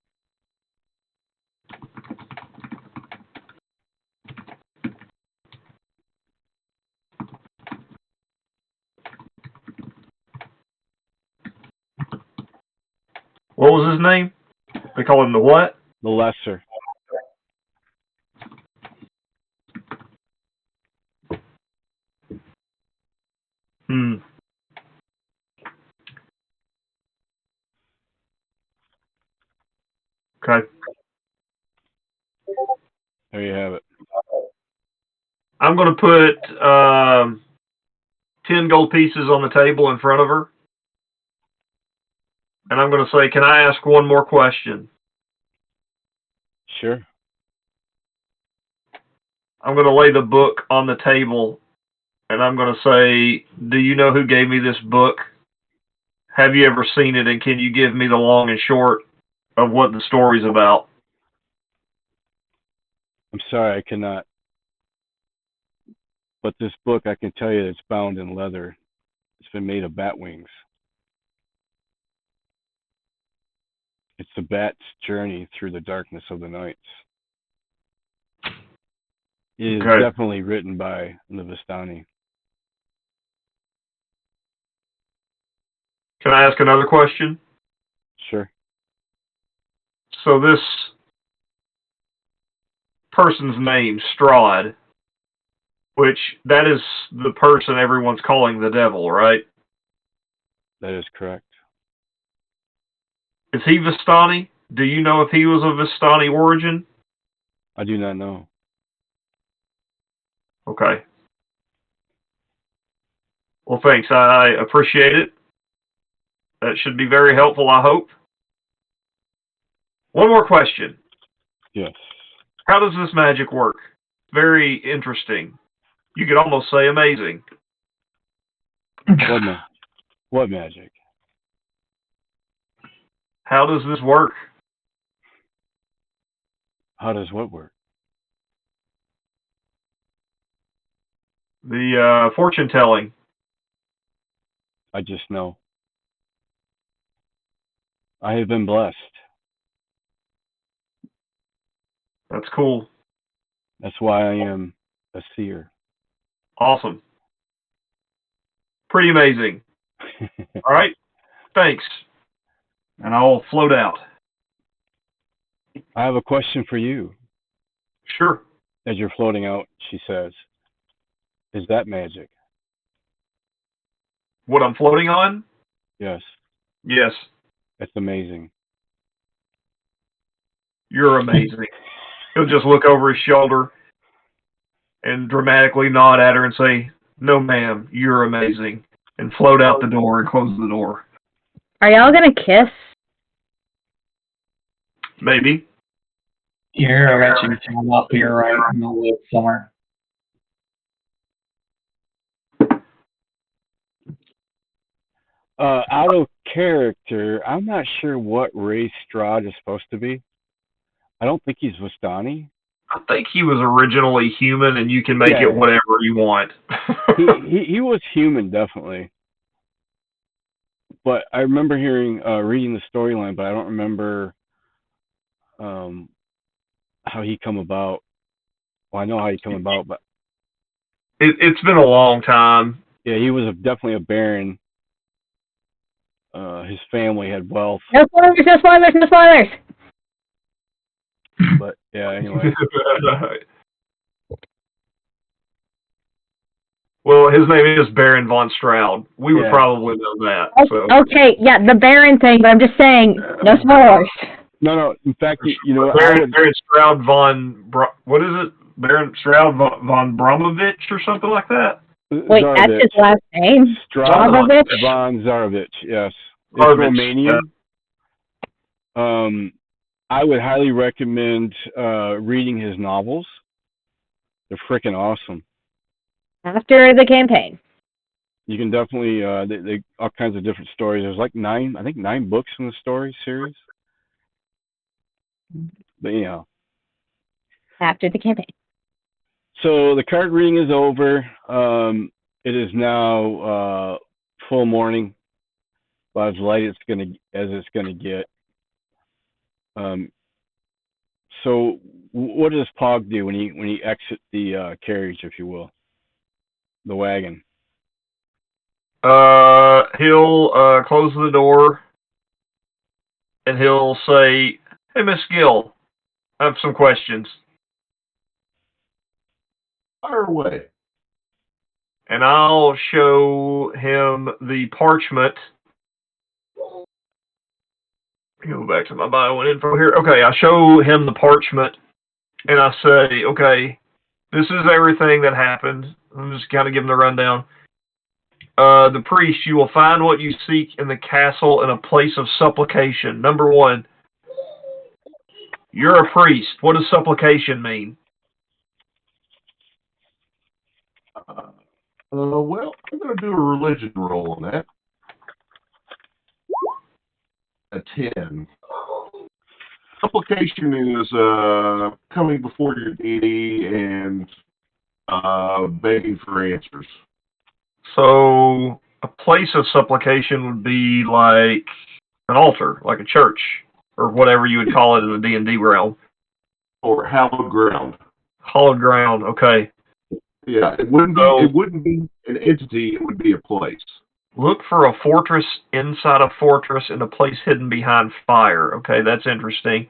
What was his name? They call him the what? The Lesser. Okay. There you have it. I'm going to put 10 gold pieces on the table in front of her. And I'm going to say, can I ask one more question? Sure. I'm going to lay the book on the table, and I'm going to say, do you know who gave me this book? Have you ever seen it, and can you give me the long and short of what the story's about? I'm sorry, I cannot. But this book, I can tell you, it's bound in leather. It's been made of bat wings. It's the bat's journey through the darkness of the nights. It is definitely written by the Vistani. Can I ask another question? Sure. So this person's name, Strahd, which that is the person everyone's calling the devil, right? That is correct. Is he Vistani? Do you know if he was of Vistani origin? I do not know. Okay. Well, thanks. I appreciate it. That should be very helpful, I hope. One more question. Yes. How does this magic work? Very interesting. You could almost say amazing. What magic? How does this work? How does what work? The fortune telling. I just know. I have been blessed. That's cool. That's why I am a seer. Awesome. Pretty amazing. All right. Thanks. And I'll float out. I have a question for you. Sure. As you're floating out, she says, is that magic? What I'm floating on? Yes. Yes. That's amazing. You're amazing. He'll just look over his shoulder and dramatically nod at her and say, no, ma'am, you're amazing. And float out the door and close the door. Are y'all gonna kiss? Maybe. Here, I'll let you come up here right in the wood somewhere. Out of character, I'm not sure what race Strahd is supposed to be. I don't think he's Vistani. I think he was originally human, and you can make it whatever you want. he was human, definitely. But I remember reading the storyline, but I don't remember how he come about. Well, I know how he come about, but it's been a long time. Yeah, he was definitely a baron. His family had wealth. No spoilers, no spoilers, no spoilers! But, yeah, anyway. Well, his name is Baron von Strahd. We would probably know that. So. Okay, yeah, the Baron thing, but I'm just saying, no spoilers. No. In fact, you know, Baron Strahd von... What is it? Baron Stroud von Bromovich or something like that? Wait, Zarovich. that's his last name? Stroud von Zarovich, yes. It's Romanian. I would highly recommend reading his novels. They're freaking awesome. After the campaign. You can definitely, they all kinds of different stories. There's like 9 books in the story series. But anyhow. After the campaign. So the card reading is over. It is now full morning, about as light as it's gonna get. So what does Pog do when he exits the carriage, if you will, the wagon? He'll close the door, and he'll say, "Hey, Miss Gill, I have some questions." Fire away. And I'll show him the parchment. Go back to my bio and info here. Okay, I show him the parchment, and I say, okay, this is everything that happened. I'm just kind of giving the rundown. The priest, you will find what you seek in the castle in a place of supplication. Number 1, you're a priest. What does supplication mean? Well, I'm going to do a religion roll on that. A 10. Supplication is coming before your deity and begging for answers. So a place of supplication would be like an altar, like a church, or whatever you would call it in the D&D realm. Or hallowed ground. Hallowed ground, okay. Yeah, it wouldn't be an entity, it would be a place. Look for a fortress inside a fortress in a place hidden behind fire. Okay, that's interesting.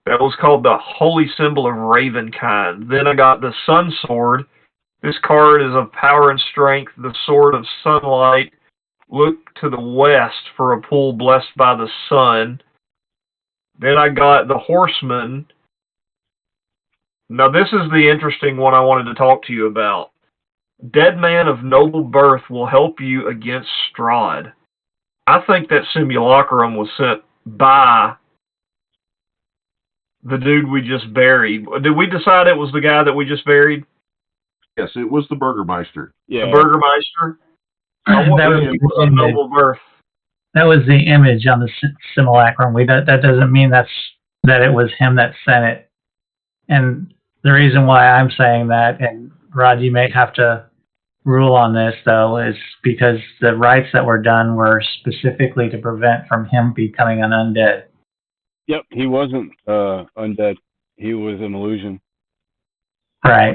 That was called the Holy Symbol of Ravenkind. Then I got the Sun Sword. This card is of power and strength, the Sword of Sunlight. Look to the west for a pool blessed by the sun. Then I got the Horseman. Now this is the interesting one I wanted to talk to you about. Dead man of noble birth will help you against Strahd. I think that simulacrum was sent by the dude we just buried. Did we decide it was the guy that we just buried? Yes, it was the Burgomaster. Yeah. The Burgomaster? That was noble birth. That was the image on the simulacrum. That doesn't mean that it was him that sent it. And the reason why I'm saying that, and Rod, you may have to rule on this though, is because the rites that were done were specifically to prevent from him becoming an undead. Yep, he wasn't undead. He was an illusion. Right.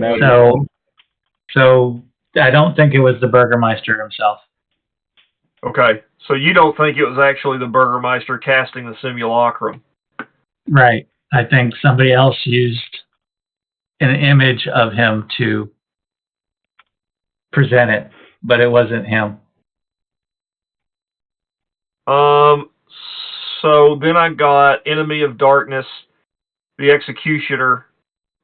So I don't think it was the Burgomaster himself. Okay, so you don't think it was actually the Burgomaster casting the simulacrum? Right. I think somebody else used an image of him to present it, but it wasn't him. So then I got Enemy of Darkness, the Executioner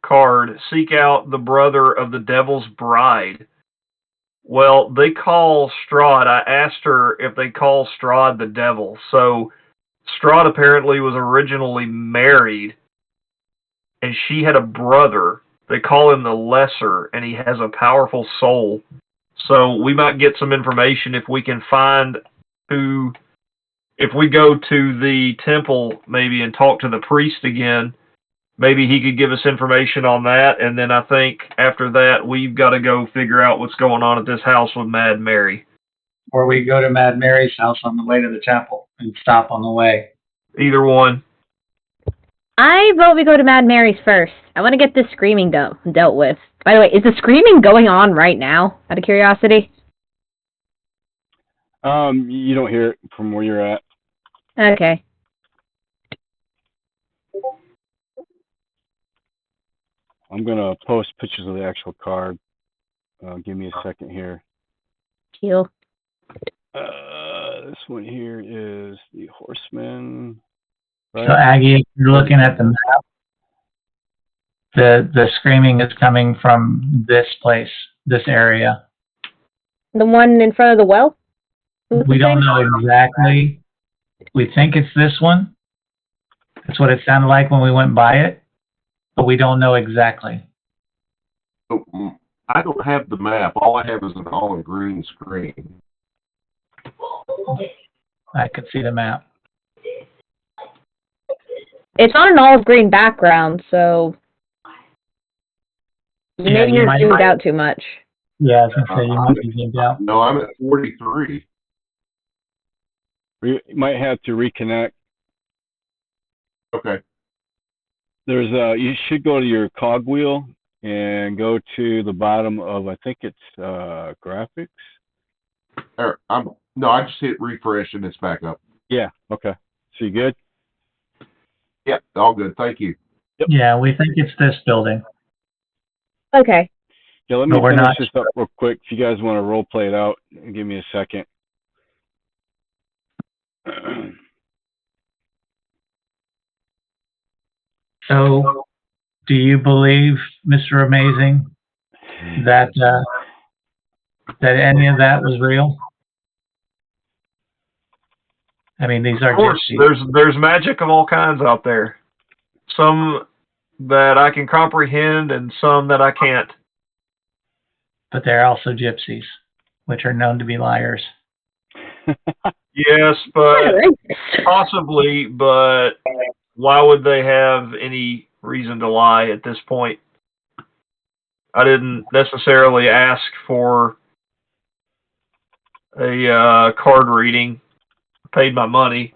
card. Seek out the brother of the Devil's Bride. Well, they call Strahd. I asked her if they call Strahd the devil. So Strahd apparently was originally married, and she had a brother. They call him the Lesser, and he has a powerful soul. So we might get some information if we can find who... If we go to the temple maybe and talk to the priest again, maybe he could give us information on that. And then I think after that, we've got to go figure out what's going on at this house with Mad Mary. Or we go to Mad Mary's house on the way to the temple and stop on the way. Either one. I vote we go to Mad Mary's first. I want to get this screaming dealt with. By the way, is the screaming going on right now, out of curiosity? You don't hear it from where you're at. Okay. I'm going to post pictures of the actual card. Give me a second here. Cool. This one here is the Horseman. Right? So, Aggie, if you're looking at the map, The screaming is coming from this place, this area. The one in front of the well? We don't know exactly. We think it's this one. That's what it sounded like when we went by it, but we don't know exactly. I don't have the map. All I have is an olive green screen. I could see the map. It's on an olive green background, so maybe you're zoomed out too much. Yeah, I was going to say you might be zoomed out. No, I'm at 43. You might have to reconnect. Okay. There's you should go to your cogwheel and go to the bottom of, I think it's graphics. No, I just hit refresh and it's back up. Yeah. Okay. So you good? Yeah, all good. Thank you. Yep. Yeah, we think it's this building. Okay. Yeah, let me finish this up real quick. If you guys want to role play it out, give me a second. So, do you believe, Mr. Amazing, that any of that was real? I mean, these are of course. There's magic of all kinds out there. Some that I can comprehend, and some that I can't. But they're also gypsies, which are known to be liars. Yes, but possibly. But why would they have any reason to lie at this point? I didn't necessarily ask for a card reading. I paid my money.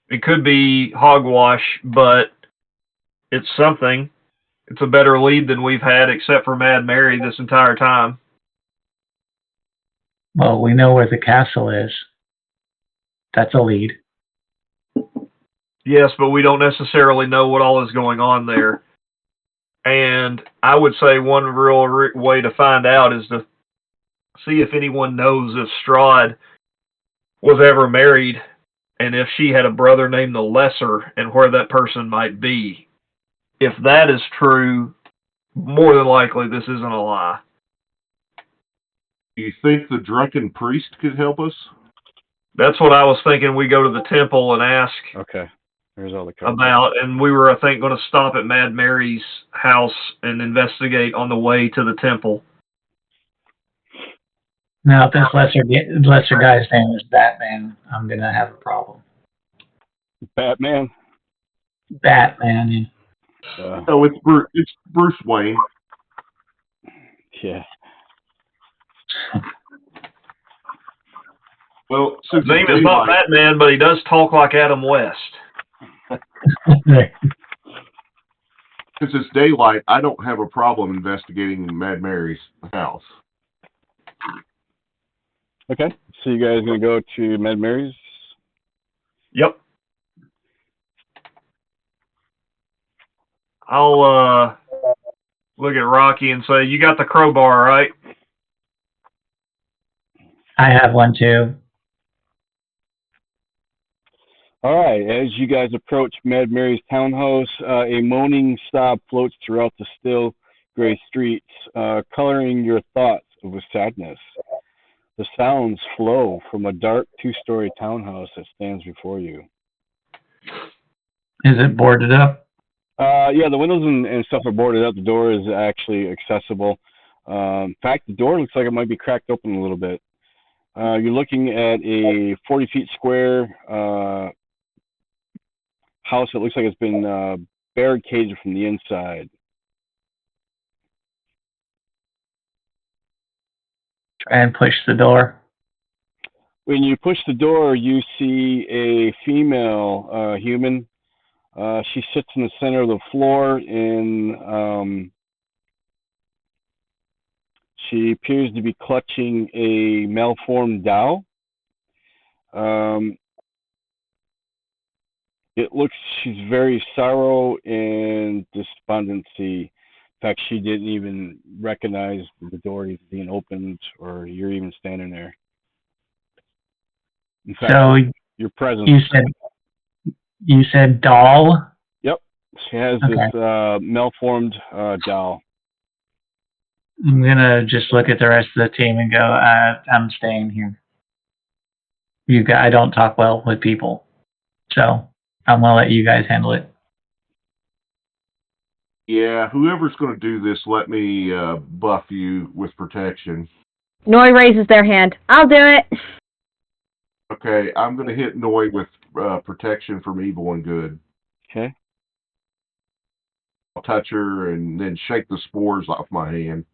It could be hogwash, but it's something. It's a better lead than we've had, except for Mad Mary, this entire time. Well, we know where the castle is. That's a lead. Yes, but we don't necessarily know what all is going on there. And I would say one real way to find out is to see if anyone knows if Strahd was ever married, and if she had a brother named the Lesser, and where that person might be. If that is true, more than likely this isn't a lie. Do you think the drunken priest could help us? That's what I was thinking. We go to the temple and ask. Okay. There's all the cards. About, and we were, I think, going to stop at Mad Mary's house and investigate on the way to the temple. Now, if this lesser guy's name is Batman, I'm going to have a problem. Batman? Batman. No, it's Bruce Wayne. Yeah. Well, his name is not Batman, but he does talk like Adam West. Since it's daylight, I don't have a problem investigating Mad Mary's house. Okay. So you guys going to go to Mad Mary's? Yep. I'll look at Rocky and say, you got the crowbar, right? I have one too. All right. As you guys approach Mad Mary's townhouse, a moaning sob floats throughout the still gray streets, coloring your thoughts with sadness. The sounds flow from a dark two-story townhouse that stands before you. Is it boarded up? Yeah, the windows and stuff are boarded up. The door is actually accessible. In fact, the door looks like it might be cracked open a little bit. You're looking at a 40 feet square house that looks like it's been barricaded from the inside. Try and push the door. When you push the door, you see a female human. She sits in the center of the floor, and she appears to be clutching a malformed doll. It looks she's very sorrow and despondency. In fact, she didn't even recognize the door being opened or you're even standing there. In fact, so your presence. You said doll? Yep. She has this malformed doll. I'm gonna just look at the rest of the team and go, I'm staying here. I don't talk well with people, so I'm gonna let you guys handle it. Yeah, whoever's going to do this, let me buff you with protection. Noi raises their hand. I'll do it. Okay, I'm going to hit Noi with protection from evil and good. Okay. I'll touch her and then shake the spores off my hand.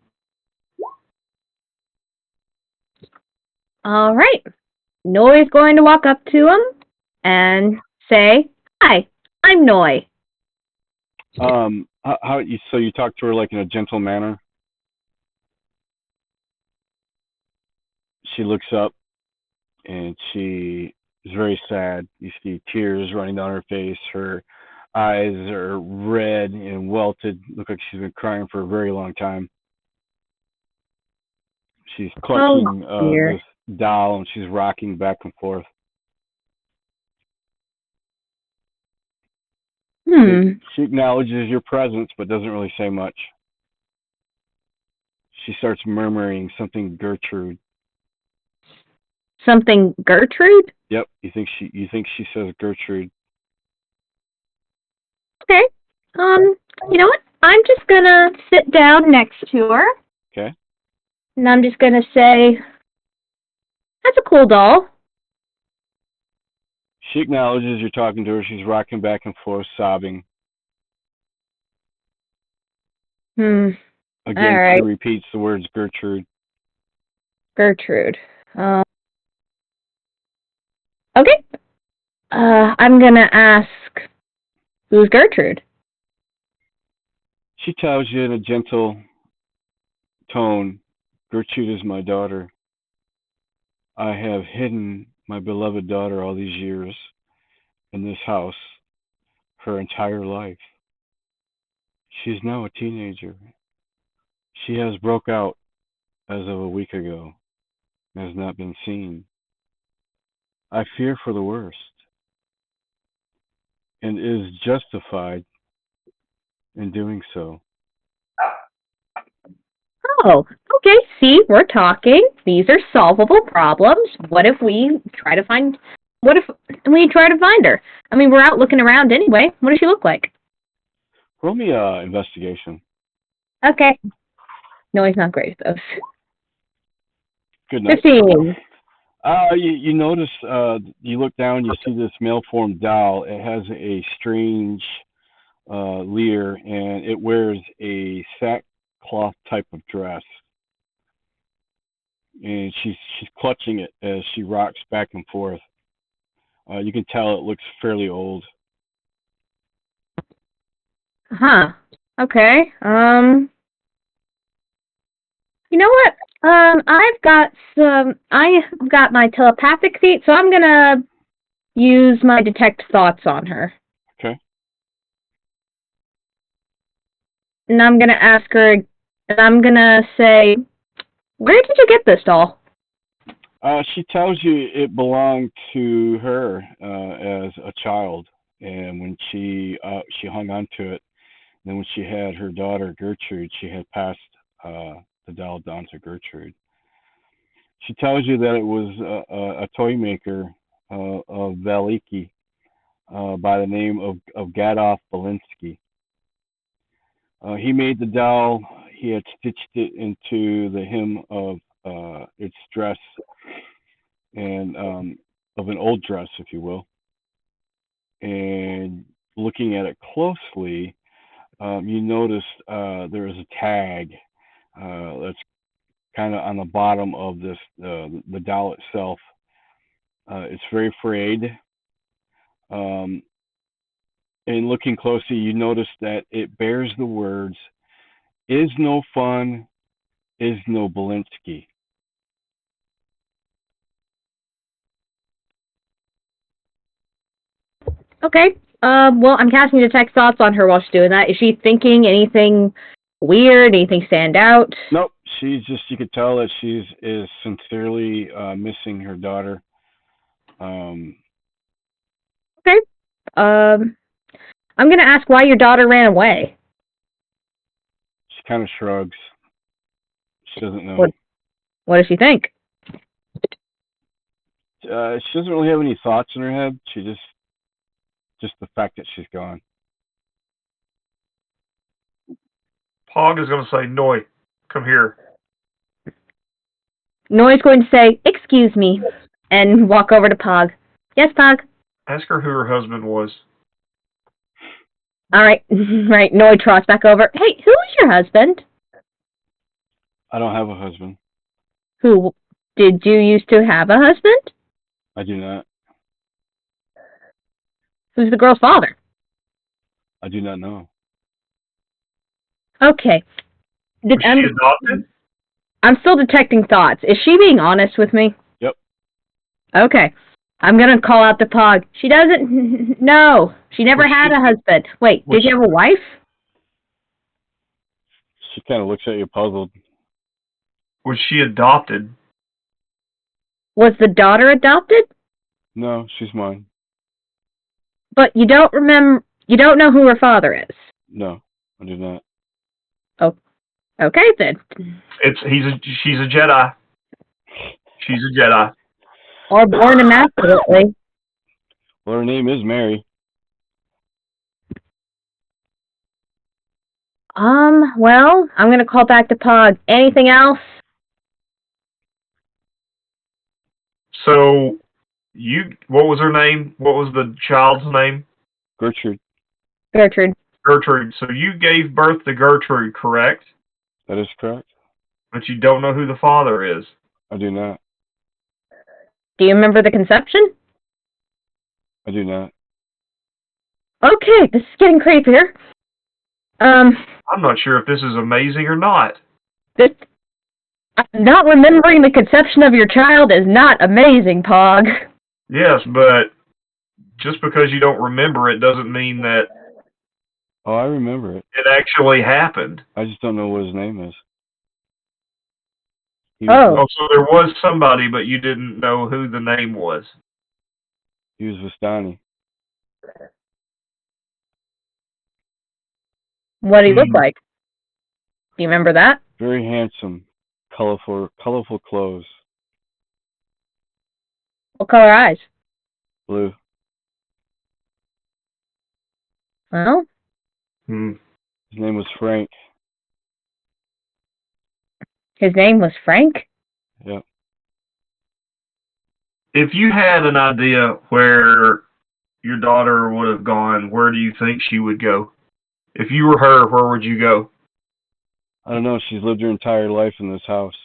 All right. Noi's going to walk up to him and say, "Hi, I'm Noi." So you talk to her like in a gentle manner? She looks up and she is very sad. You see tears running down her face. Her eyes are red and welted. Look like she's been crying for a very long time. She's clutching this doll and she's rocking back and forth. She acknowledges your presence but doesn't really say much. She starts murmuring something Gertrude. Something Gertrude? Yep, you think she says Gertrude. Okay. You know what? I'm just gonna sit down next to her. Okay. And I'm just gonna say, "That's a cool doll." She acknowledges you're talking to her. She's rocking back and forth, sobbing. Again, all right. She repeats the words Gertrude. Gertrude. Okay. I'm gonna ask, who's Gertrude? She tells you in a gentle tone, Gertrude is my daughter. I have hidden my beloved daughter all these years in this house her entire life. She is now a teenager. She has broke out as of a week ago and has not been seen. I fear for the worst and is justified in doing so. Oh, okay. See, we're talking. These are solvable problems. What if we try to find her? I mean, we're out looking around anyway. What does she look like? Roll me investigation. Okay. No, he's not great at those. Good enough. 15. You notice, you look down, you see this malformed doll. It has a strange leer, and it wears a sackcloth type of dress. And she's clutching it as she rocks back and forth. You can tell it looks fairly old. Huh. Okay. You know what? I've got my telepathic feat, so I'm gonna use my detect thoughts on her. Okay. And I'm gonna ask her, and I'm gonna say, "Where did you get this doll?" She tells you it belonged to her as a child, and when she hung on to it. Then when she had her daughter Gertrude, she had passed the doll down to Gertrude. She tells you that it was a toy maker of Valiki by the name of Gadolf Belinsky. He made the doll. He had stitched it into the hem of its dress and of an old dress, if you will. And looking at it closely, you notice there is a tag that's kind of on the bottom of this the doll itself. It's very frayed. And looking closely, you notice that it bears the words, "Is no fun, is no Belinsky." Okay. Well, I'm casting detect thoughts on her while she's doing that. Is she thinking anything weird? Anything stand out? Nope. You could tell that she is sincerely missing her daughter. Okay. I'm going to ask why your daughter ran away. She kind of shrugs. She doesn't know. What does she think? She doesn't really have any thoughts in her head. She just the fact that she's gone. Pog is going to say, Noi, come here. Noi's going to say, excuse me, and walk over to Pog. Yes, Pog? Ask her who her husband was. All right. Right. Noi trots back over. Hey, who is your husband? I don't have a husband. Who? Did you used to have a husband? I do not. Who's the girl's father? I do not know. Okay. Was she adopted? I'm still detecting thoughts. Is she being honest with me? Yep. Okay. I'm going to call out the Pog. She doesn't... No. She never had a husband. Wait, did you have a wife? She kind of looks at you puzzled. Was she adopted? Was the daughter adopted? No, she's mine. But you don't remember... You don't know who her father is? No, I do not. Oh, okay then. She's a Jedi. She's a Jedi. Or born immaculately. Well, her name is Mary. Well, I'm going to call back to Pog. Anything else? So, what was her name? What was the child's name? Gertrude. Gertrude. Gertrude. So you gave birth to Gertrude, correct? That is correct. But you don't know who the father is. I do not. Do you remember the conception? I do not. Okay, this is getting creepier. I'm not sure if this is amazing or not. Not remembering the conception of your child is not amazing, Pog. Yes, but just because you don't remember it doesn't mean that... Oh, I remember it. It actually happened. I just don't know what his name is. Oh, so there was somebody, but you didn't know who the name was. He was Vistani. What did he look like? Do you remember that? Very handsome, colorful clothes. What color eyes? Blue. Well? His name was Frank. His name was Frank? Yep. If you had an idea where your daughter would have gone, where do you think she would go? If you were her, where would you go? I don't know. She's lived her entire life in this house.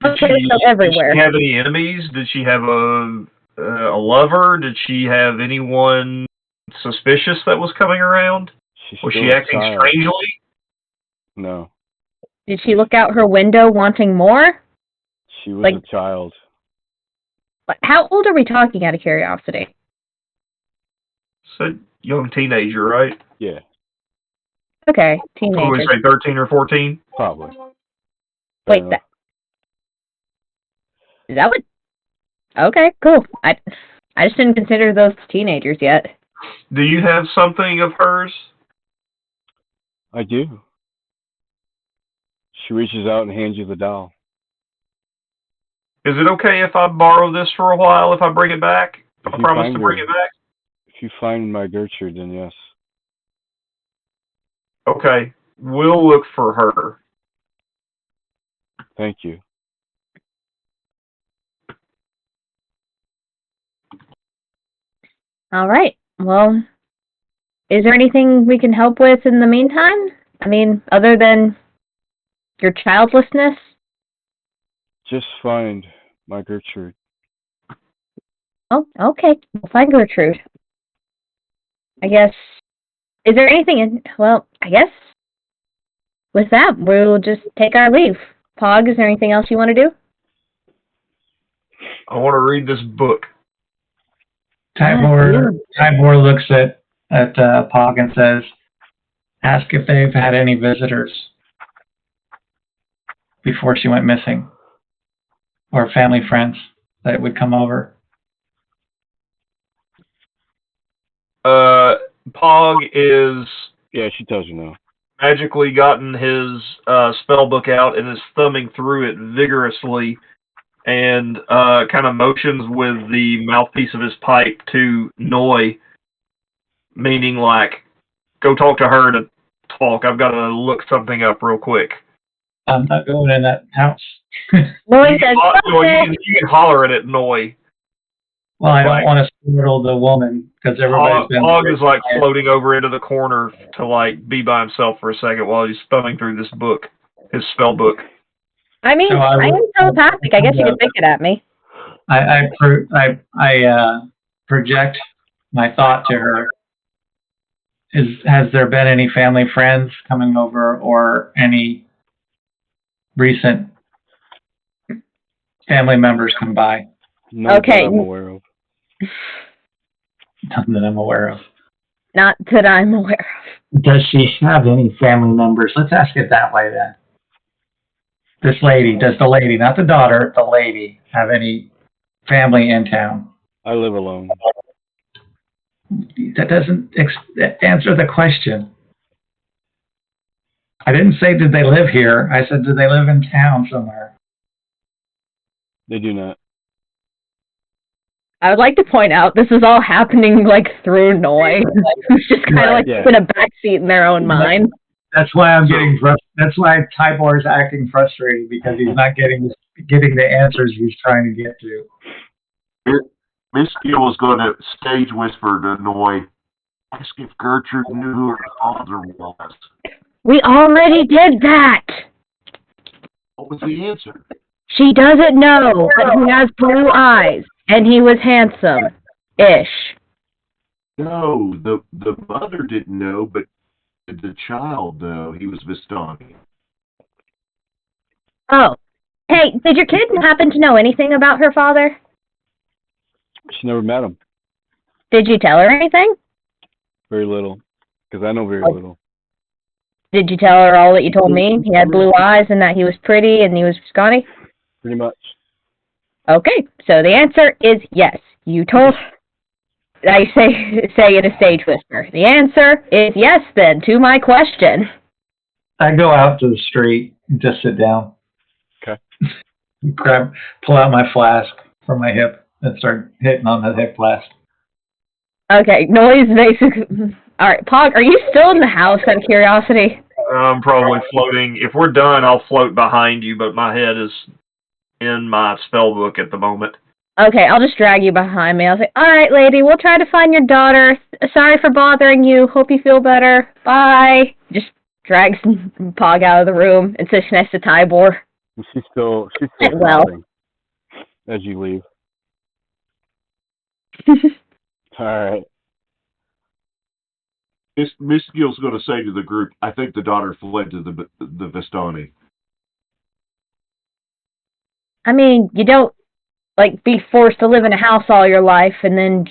Did she have any enemies? Did she have a lover? Did she have anyone suspicious that was coming around? Was she acting strangely? No. Did she look out her window wanting more? She was a child. How old are we talking, out of curiosity? So, young teenager, right? Yeah. Okay, teenager. What would we say, 13 or 14? Probably. Wait, is that what? Okay, cool. I just didn't consider those teenagers yet. Do you have something of hers? I do. She reaches out and hands you the doll. Is it okay if I borrow this for a while if I bring it back? I promise to bring it back? If you find my Gertrude, then yes. Okay. We'll look for her. Thank you. All right. Well, is there anything we can help with in the meantime? I mean, other than your childlessness? Just find my Gertrude. Oh, okay. We'll find Gertrude. I guess. Is there anything well, I guess with that, we'll just take our leave. Pog, is there anything else you want to do? I want to read this book. Tybor looks at Pog and says, ask if they've had any visitors before she went missing, or family friends that would come over. Pog is... Yeah, she tells you no. Magically gotten his spell book out and is thumbing through it vigorously and kind of motions with the mouthpiece of his pipe to Noi, meaning like, go talk to her to talk. I've got to look something up real quick. I'm not going in that house. Noi says, you can holler at it, Noi. Well, I don't want to startle the woman because everybody's been... Hog is like floating over into the corner to like be by himself for a second while he's thumbing through this book, his spell book. I mean, so I am telepathic. I guess you could think it at me. I project my thought to her. Has there been any family friends coming over or any recent family members come by? None that I'm aware of. None that I'm aware of. Not that I'm aware of. Does she have any family members? Let's ask it that way then. This lady, does the lady, not the daughter, the lady, have any family in town? I live alone. That doesn't answer the question. I didn't say did they live here. I said did they live in town somewhere. They do not. I would like to point out this is all happening like through Noi, who's just kind of like in a backseat in their own mind. That's why I'm getting that's why Tybor is acting frustrated because he's not getting the answers he's trying to get to. Miss Gill was going to stage whisper to Noi, ask if Gertrude knew who her father was. We already did that. What was the answer? She doesn't know, but he has blue eyes. And he was handsome-ish. No, the mother didn't know, but the child, though, he was Vistani. Oh. Hey, did your kid happen to know anything about her father? She never met him. Did you tell her anything? Very little, because I know very little. Did you tell her all that you told me? He had blue eyes and that he was pretty and he was Vistani? Pretty much. Okay, so the answer is yes. You told... I say in a stage whisper. The answer is yes, then, to my question. I go out to the street and just sit down. Okay. Pull out my flask from my hip and start hitting on the hip flask. Okay, Noise basically... Alright, Pog, are you still in the house, out of curiosity? I'm probably floating. If we're done, I'll float behind you, but my head is in my spell book at the moment. Okay, I'll just drag you behind me. I'll say, alright, lady, we'll try to find your daughter. Sorry for bothering you. Hope you feel better. Bye. Just drags Pog out of the room and sits next to Tybor. She's still sobbing as you leave. Alright. Miss Gill's going to say to the group, I think the daughter fled to the Vistani. I mean, you don't, be forced to live in a house all your life and then,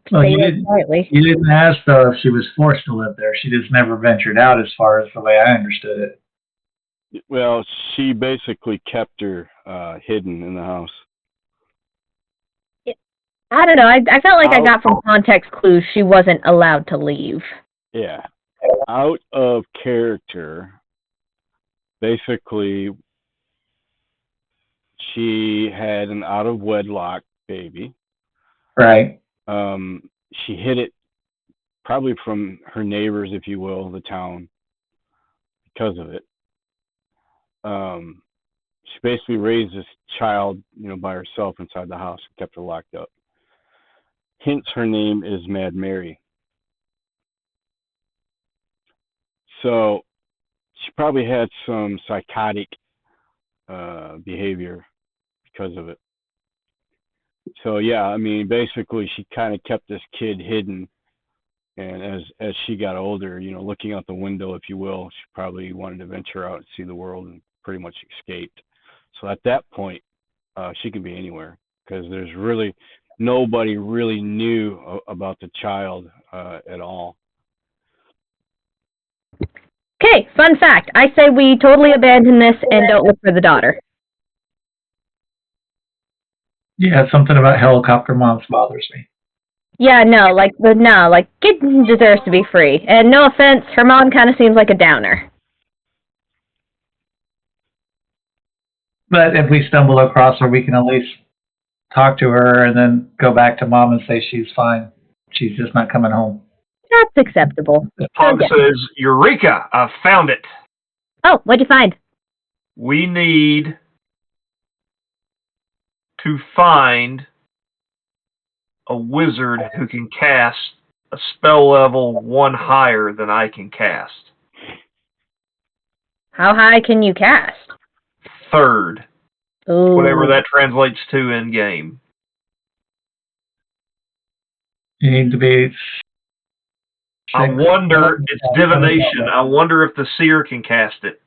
stay there quietly. You didn't ask, though, if she was forced to live there. She just never ventured out as far as the way I understood it. Well, she basically kept her hidden in the house. I don't know. I felt like I got from context clues she wasn't allowed to leave. Yeah. Out of character, basically... She had an out-of-wedlock baby. Right. She hid it probably from her neighbors, if you will, the town, because of it. She basically raised this child, by herself inside the house and kept her locked up. Hence, her name is Mad Mary. So, she probably had some psychotic behavior because of it. So yeah, I mean, basically she kind of kept this kid hidden, and as she got older, looking out the window, if you will, she probably wanted to venture out and see the world and pretty much escaped. So at that point, she could be anywhere because there's really nobody really knew about the child at all. Okay, fun fact. I say we totally abandon this and don't look for the daughter. Yeah, something about helicopter moms bothers me. Yeah, no, Kitten deserves to be free. And no offense, her mom kind of seems like a downer. But if we stumble across her, we can at least talk to her and then go back to Mom and say she's fine. She's just not coming home. That's acceptable. Hog says, Eureka! I found it. Oh, what'd you find? We need to find a wizard who can cast a spell level 1 higher than I can cast. How high can you cast? 3rd. Ooh. Whatever that translates to in game. You need to be... I wonder, it's divination. I wonder if the seer can cast it.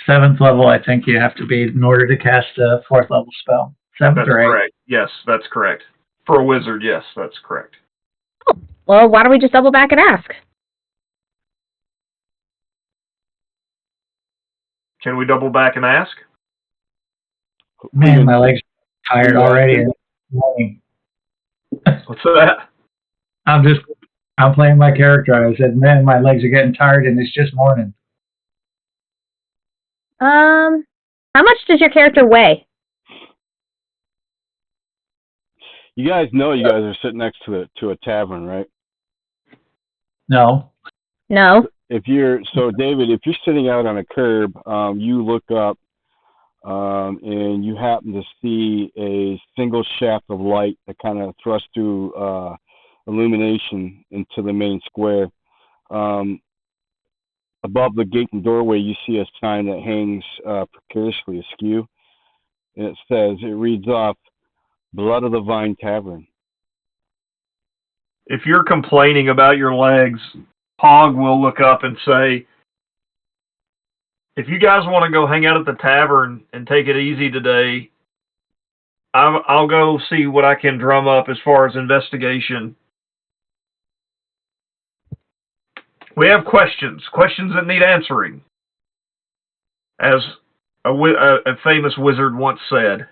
7th level, I think you have to be in order to cast a 4th level spell. 7th That's or 8th. correct. Yes, that's correct. For a wizard, yes, that's correct. Oh, well, why don't we just double back and ask? Can we double back and ask? Man, my legs are tired already. What's that? I'm playing my character. I said, man, my legs are getting tired and it's just morning. How much does your character weigh? You guys know you guys are sitting next to a tavern, right? No. No. David, if you're sitting out on a curb, you look up and you happen to see a single shaft of light that kind of thrusts through illumination into the main square. Above the gate and doorway, you see a sign that hangs precariously askew, and it reads off, Blood of the Vine Tavern. If you're complaining about your legs, Hog will look up and say, if you guys want to go hang out at the tavern and take it easy today, I'll go see what I can drum up as far as investigation. We have questions that need answering, as a famous wizard once said.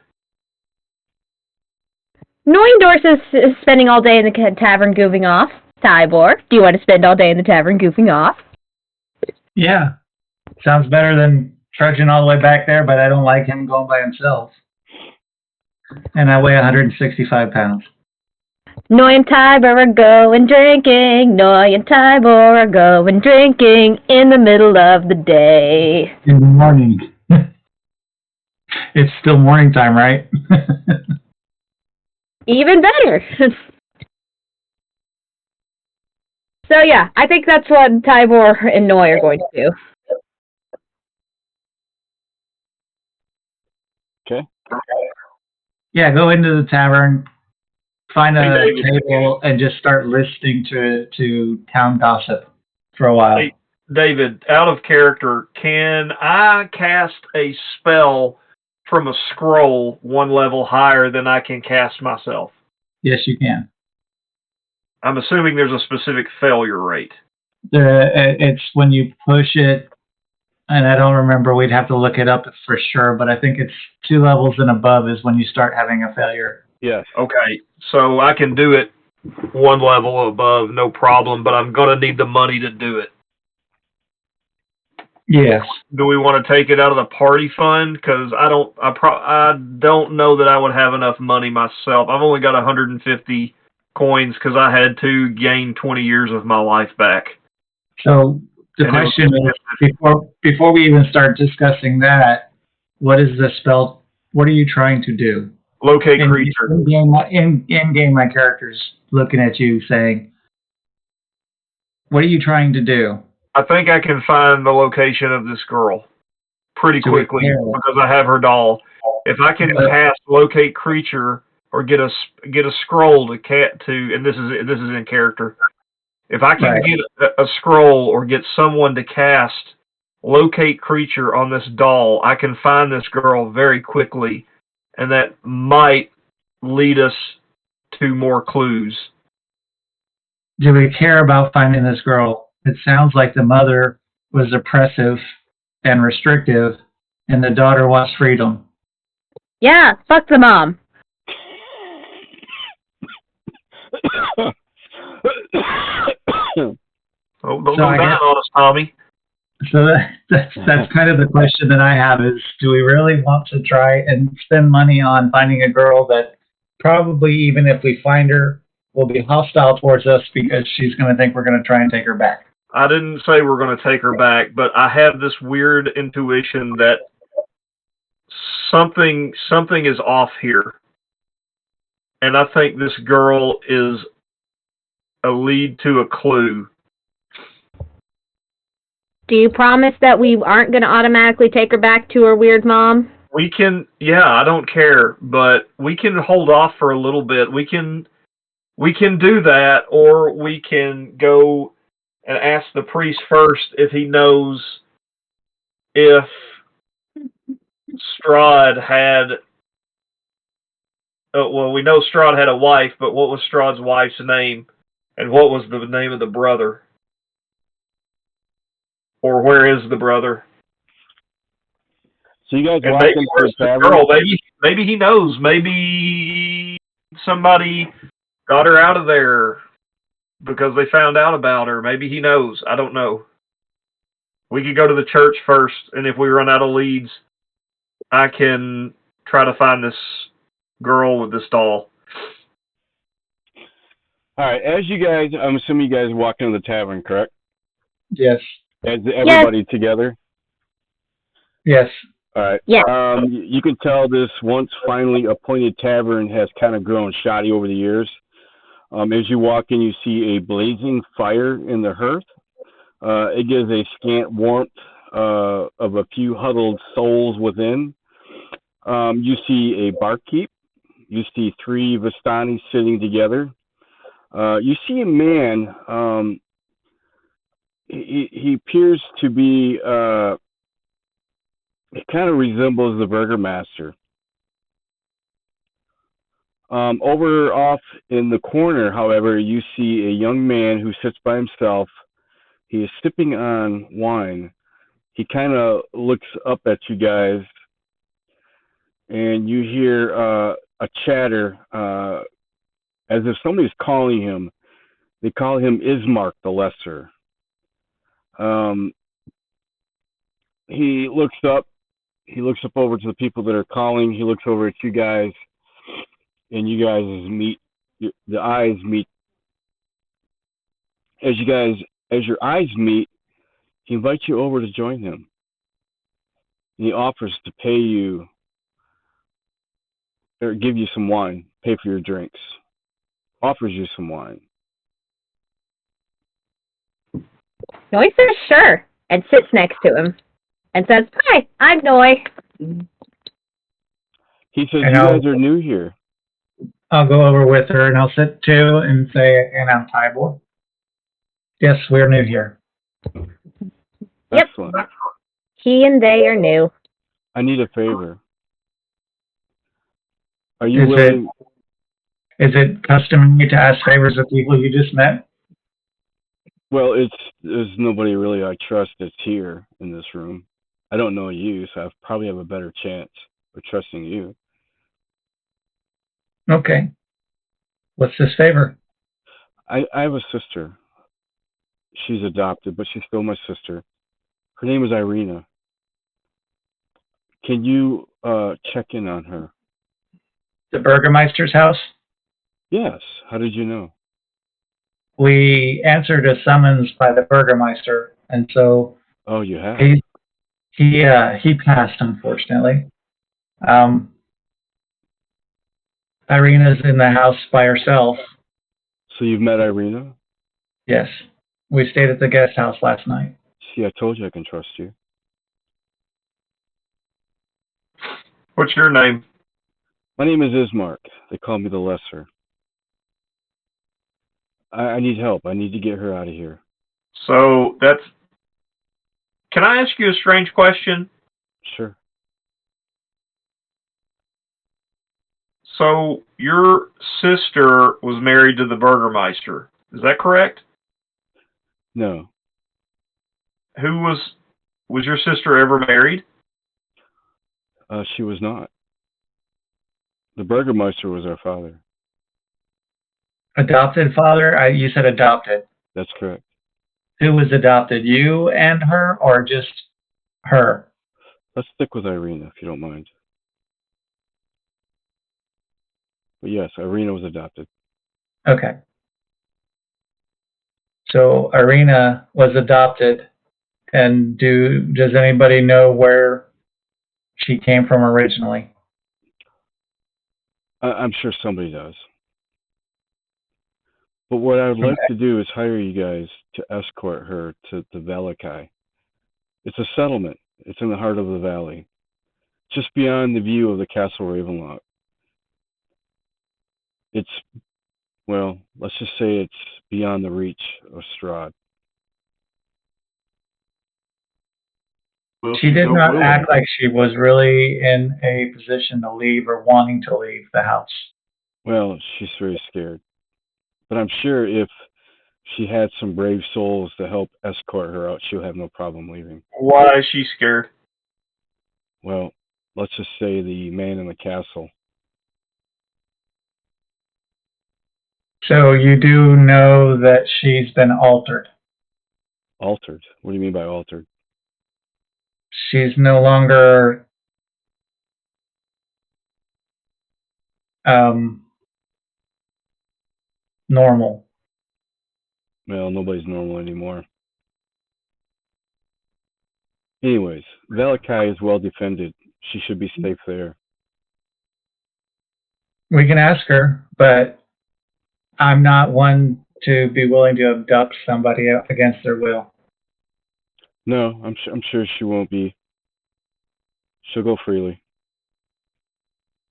Noyendorse is spending all day in the tavern goofing off. Tybor, do you want to spend all day in the tavern goofing off? Yeah. Sounds better than trudging all the way back there, but I don't like him going by himself. And I weigh 165 pounds. Noy and Tybor are going drinking. Noy and Tybor are going drinking in the middle of the day. In the morning. It's still morning time, right? Even better. So yeah, I think that's what Tybor and Noy are going to do. Okay. Yeah, go into the tavern, find a table, and just start listening to town gossip for a while. Hey, David, out of character, can I cast a spell from a scroll 1 level higher than I can cast myself? Yes, you can. I'm assuming there's a specific failure rate. It's when you push it, and I don't remember, we'd have to look it up for sure, but I think it's 2 levels and above is when you start having a failure. Yes. Okay, so I can do it 1 level above, no problem, but I'm going to need the money to do it. Yes. Do we want to take it out of the party fund? Because I don't know that I would have enough money myself. I've only got 150 coins because I had to gain 20 years of my life back. So the question is, before we even start discussing that, what is the spell? What are you trying to do? Locate creature. In game, my character's looking at you saying, what are you trying to do? I think I can find the location of this girl pretty quickly because I have her doll. If I can cast locate creature or get a scroll to and this is in character. If I can get a scroll or get someone to cast locate creature on this doll, I can find this girl very quickly, and that might lead us to more clues. Do we care about finding this girl? It sounds like the mother was oppressive and restrictive, and the daughter wants freedom. Yeah, fuck the mom. Don't go down on us, Tommy. So that's kind of the question that I have is, do we really want to try and spend money on finding a girl that probably, even if we find her, will be hostile towards us because she's going to think we're going to try and take her back? I didn't say we're going to take her back, but I have this weird intuition that something is off here. And I think this girl is a lead to a clue. Do you promise that we aren't going to automatically take her back to her weird mom? We can, I don't care, but we can hold off for a little bit. We can do that, or we can go and ask the priest first if he knows if Strahd had. Well, we know Strahd had a wife, but what was Strahd's wife's name, and what was the name of the brother? Or where is the brother? So you guys and walk into the tavern? Girl, maybe he knows. Maybe somebody got her out of there because they found out about her. Maybe he knows. I don't know. We could go to the church first, and if we run out of leads, I can try to find this girl with this doll. All right. As you guys, I'm assuming you guys walk into the tavern, correct? Yes. As everybody together? Yes. All right. Yeah. You can tell this once finally appointed tavern has kind of grown shoddy over the years. As you walk in, you see a blazing fire in the hearth. It gives a scant warmth of a few huddled souls within. You see a barkeep. You see 3 Vistani sitting together. You see a man. He appears to be. It kind of resembles the Burgomaster. Over off in the corner, however, you see a young man who sits by himself. He is sipping on wine. He kind of looks up at you guys, and you hear a chatter as if somebody's calling him. They call him Ismark the Lesser. He looks up. He looks up over to the people that are calling. He looks over at you guys, and you guys meet. The eyes meet. As your eyes meet, he invites you over to join him. And he offers to pay you or give you some wine, pay for your drinks. Offers you some wine. Noy says sure and sits next to him and says, "Hi, I'm Noy." He says, "You guys are new here." I'll go over with her and I'll sit too and say, "And I'm Tybor. Yes, we're new here." Yep. Excellent. He and they are new. I need a favor. Are you willing? Is it customary to ask favors of people you just met? Well, there's nobody really I trust that's here in this room. I don't know you, so I probably have a better chance of trusting you. Okay. What's this favor? I have a sister. She's adopted, but she's still my sister. Her name is Irina. Can you check in on her? The Burgomaster's house? Yes. How did you know? We answered a summons by the Burgomaster, and so. Oh, you have. He passed, unfortunately. Irina's in the house by herself. So you've met Irina? Yes. We stayed at the guest house last night. See, I told you I can trust you. What's your name? My name is Ismark. They call me the Lesser. I need help. I need to get her out of here. So that's... Can I ask you a strange question? Sure. So your sister was married to the Burgomaster. Is that correct? No. Was your sister ever married? She was not. The Burgomaster was our father. Adopted father? You said adopted. That's correct. Who was adopted, you and her, or just her? Let's stick with Irina, if you don't mind. But yes, Irina was adopted. Okay. So Irina was adopted, and does anybody know where she came from originally? I'm sure somebody does. But what I would like to do is hire you guys to escort her to the Valakai. It's a settlement. It's in the heart of the valley, just beyond the view of the Castle Ravenloft. It's, well, let's just say it's beyond the reach of Strahd. Well, She did not willing. act like she was really in a position to leave or wanting to leave the house. Well, she's very scared. But I'm sure if she had some brave souls to help escort her out, she'll have no problem leaving. Why is she scared? Well, let's just say the man in the castle. So you do know that she's been altered. Altered? What do you mean by altered? She's no longer normal. Well, nobody's normal anymore. Anyways, Valakai is well defended. She should be safe there. We can ask her, but I'm not one to be willing to abduct somebody against their will. No, I'm sure she won't be. She'll go freely.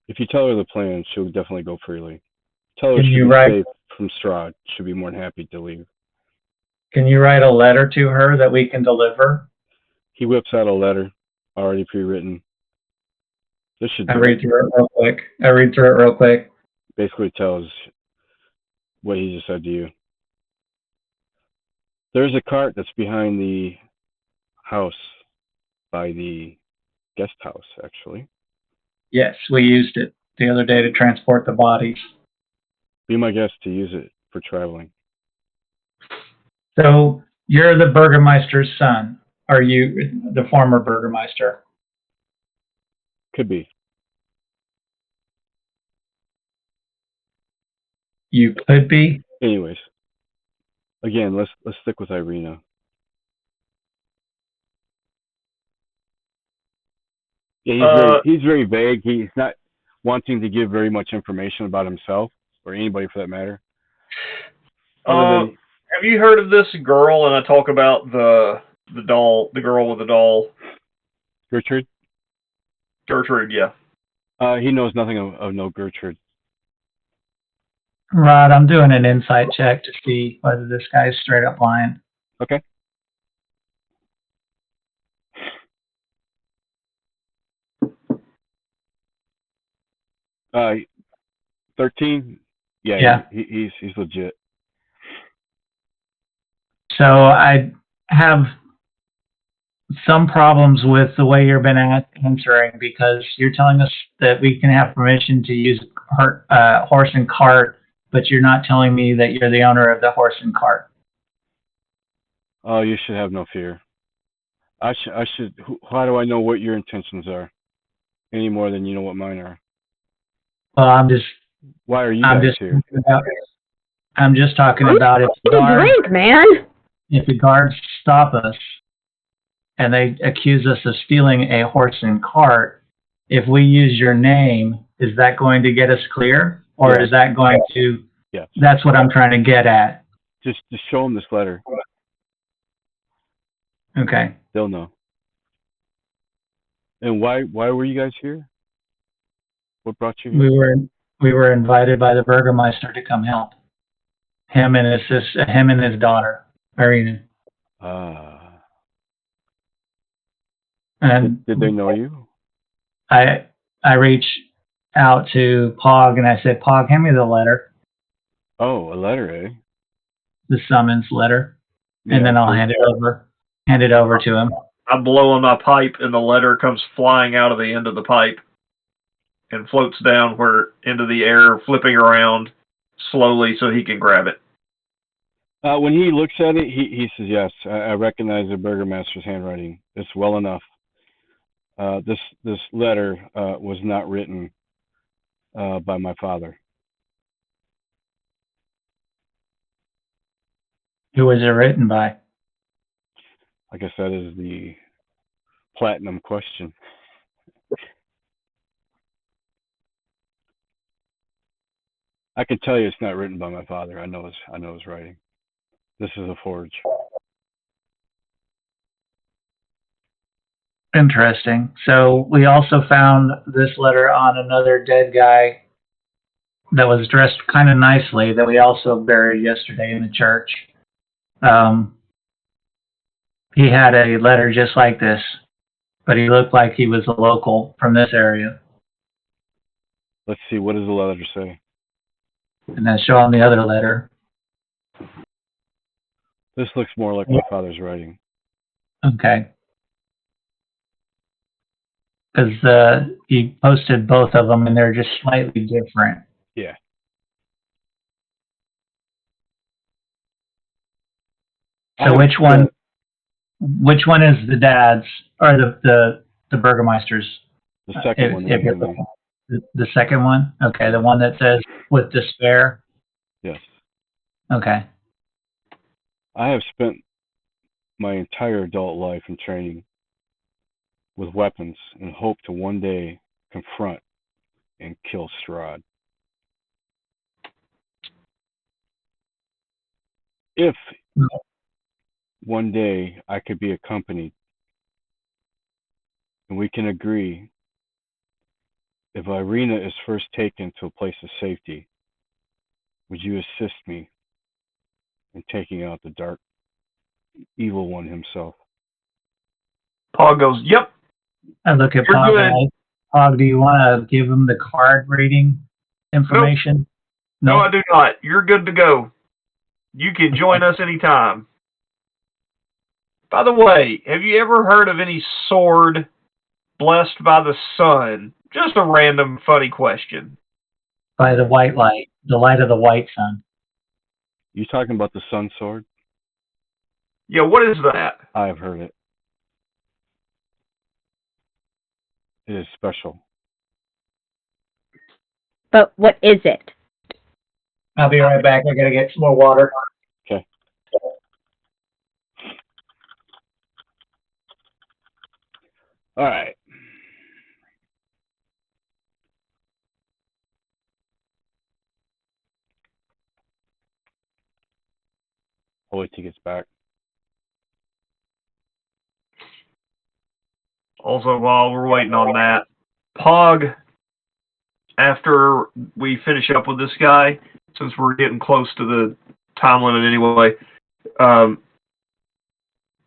If you tell her the plan, she'll definitely go freely. Tell her she'll be safe from Strahd. She'll be more than happy to leave. Can you write a letter to her that we can deliver? He whips out a letter, already pre-written. This should. I read through it real quick. Basically tells what he just said to you. There's a cart that's behind the house, by the guest house, actually. Yes, we used it the other day to transport the bodies. Be my guest to use it for traveling. So you're the Burgomaster's son. Are you the former Burgomaster? Could be. You could be. Anyways, again, let's stick with Irina. Yeah, he's very vague. He's not wanting to give very much information about himself or anybody for that matter. Have you heard of this girl? And I talk about the doll, the girl with the doll. Gertrude? Gertrude, yeah. He knows nothing of no Gertrude. Rod, I'm doing an insight check to see whether this guy's straight up lying. Okay. Uh, 13? Yeah. He's legit. So I have some problems with the way you've been answering, because you're telling us that we can have permission to use horse and cart, but you're not telling me that you're the owner of the horse and cart. Oh, you should have no fear. I should. How do I know what your intentions are? Any more than you know what mine are. Well, Why are you guys here? I'm just talking about if the guards stop us and they accuse us of stealing a horse and cart, if we use your name, is that going to get us clear? Or is that going to... Yeah. That's what I'm trying to get at. Just show them this letter. Okay. They'll know. And why were you guys here? What brought you here? We were invited by the Burgomaster to come help. Him and his daughter, Irina. And did they know you? I reached out to Pog and I said, Pog, hand me the letter. Oh, a letter, eh? The summons letter. Yeah, and then I'll hand it over to him. I blow on my pipe and the letter comes flying out of the end of the pipe and floats down into the air, flipping around slowly so he can grab it. When he looks at it, he says, "Yes, I recognize the Burgomaster's handwriting. It's well enough. This letter was not written by my father." Who was it written by? I guess that is the platinum question. I can tell you it's not written by my father. I know his writing. This is a forge. Interesting. So we also found this letter on another dead guy that was dressed kind of nicely that we also buried yesterday in the church. He had a letter just like this, but he looked like he was a local from this area. Let's see, what does the letter say? And then show him the other letter. This looks more like my father's writing. Okay. Because he posted both of them, and they're just slightly different. Yeah. So which one is the dad's or the Burgomaster's? The second one. The second one? Okay, the one that says with despair? Yes. Okay. I have spent my entire adult life in training with weapons and hope to one day confront and kill Strahd. If one day I could be accompanied and we can agree, if Irina is first taken to a place of safety, would you assist me in taking out the dark, evil one himself? Pog goes, "Yep." I look at Pog. Pog, do you want to give him the card reading information? Nope. No, I do not. You're good to go. You can join us anytime. By the way, have you ever heard of any sword blessed by the sun? Just a random funny question. By the white light, the light of the white sun. You talking about the sun sword? Yeah, what is that? I've heard it. It is special. But what is it? I'll be right back. I gotta get some more water. Okay. All right. I'll wait till he gets back. Also, while we're waiting on that, Pog, after we finish up with this guy, since we're getting close to the time limit anyway,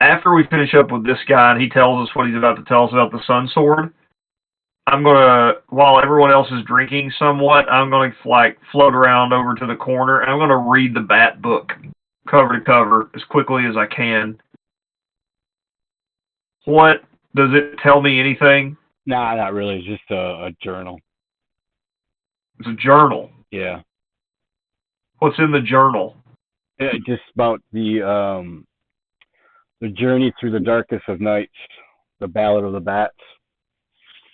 after we finish up with this guy and he tells us what he's about to tell us about the Sun Sword, I'm gonna, while everyone else is drinking somewhat, I'm gonna float around over to the corner and I'm gonna read the Bat book cover to cover as quickly as I can. What does it tell me? Anything? Nah, not really. It's just a journal. It's a journal. Yeah. What's in the journal? Just about the journey through the darkest of nights, the Ballad of the Bats,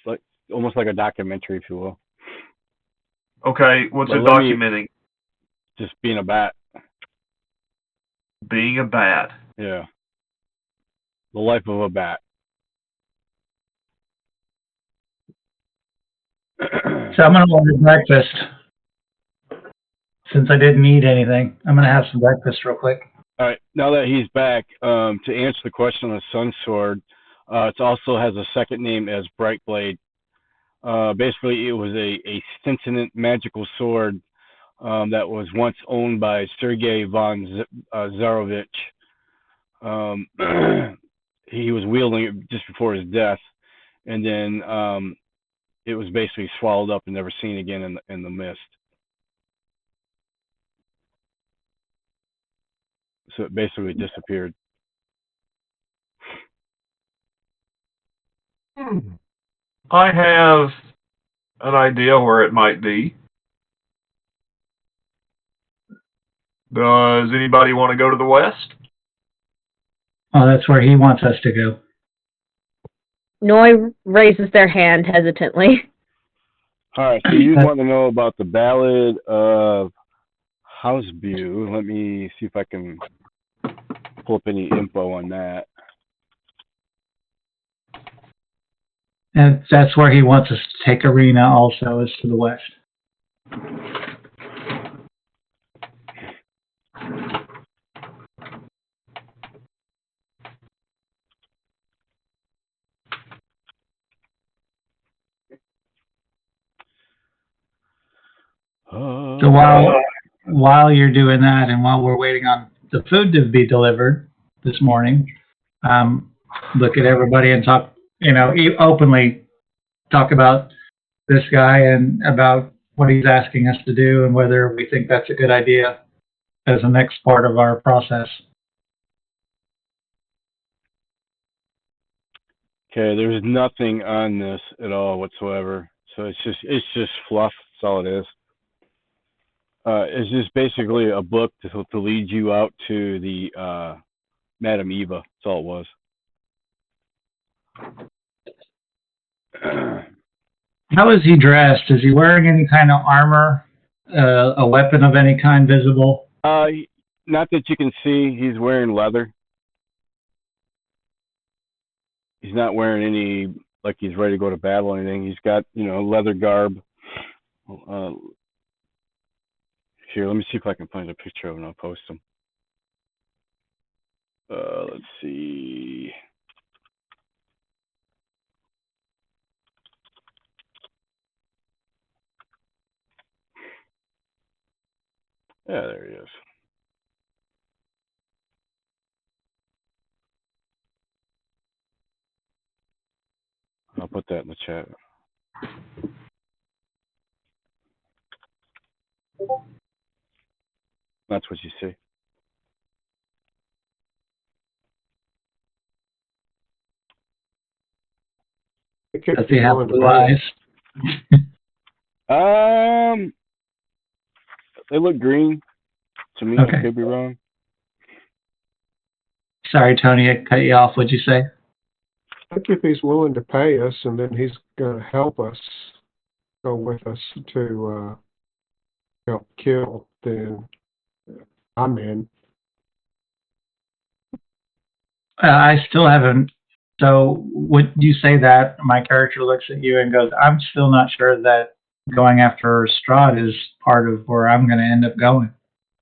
like almost like a documentary, if you will. Okay, what's it documenting? Just being a bat. Being a bat. Yeah. The life of a bat. So I'm gonna order breakfast. Since I didn't eat anything, I'm gonna have some breakfast real quick. All right. Now that he's back, to answer the question on the Sun Sword, it also has a second name as Brightblade. Basically, it was a sentient magical sword that was once owned by Sergei von Zarovich. He was wielding it just before his death, and then it was basically swallowed up and never seen again in the mist. So it basically disappeared. I have an idea where it might be. Does anybody want to go to the west? Oh, that's where he wants us to go. Noi raises their hand hesitantly. All right, so you want to know about the Ballad of Houseview. Let me see if I can pull up any info on that. And that's where he wants us to take Arena also, is to the west. So while you're doing that and while we're waiting on the food to be delivered this morning, look at everybody and talk, openly talk about this guy and about what he's asking us to do and whether we think that's a good idea as the next part of our process. Okay, there's nothing on this at all whatsoever. So it's just fluff. That's all it is. It's just basically a book to lead you out to the Madame Eva. That's all it was. How is he dressed? Is he wearing any kind of armor? A weapon of any kind visible? Not that you can see. He's wearing leather. He's not wearing any, like he's ready to go to battle or anything. He's got, leather garb. Here, let me see if I can find a picture of him and I'll post him. Let's see. Yeah, there he is. I'll put that in the chat. That's what you see. Does he have blue eyes? They look green to me. Okay. I could be wrong. Sorry, Tony, I cut you off. What'd you say? I think if he's willing to pay us and then he's going to help us, go with us to help kill, then I'm in. I still haven't. So would you say that my character looks at you and goes, I'm still not sure that going after Strahd is part of where I'm going to end up going.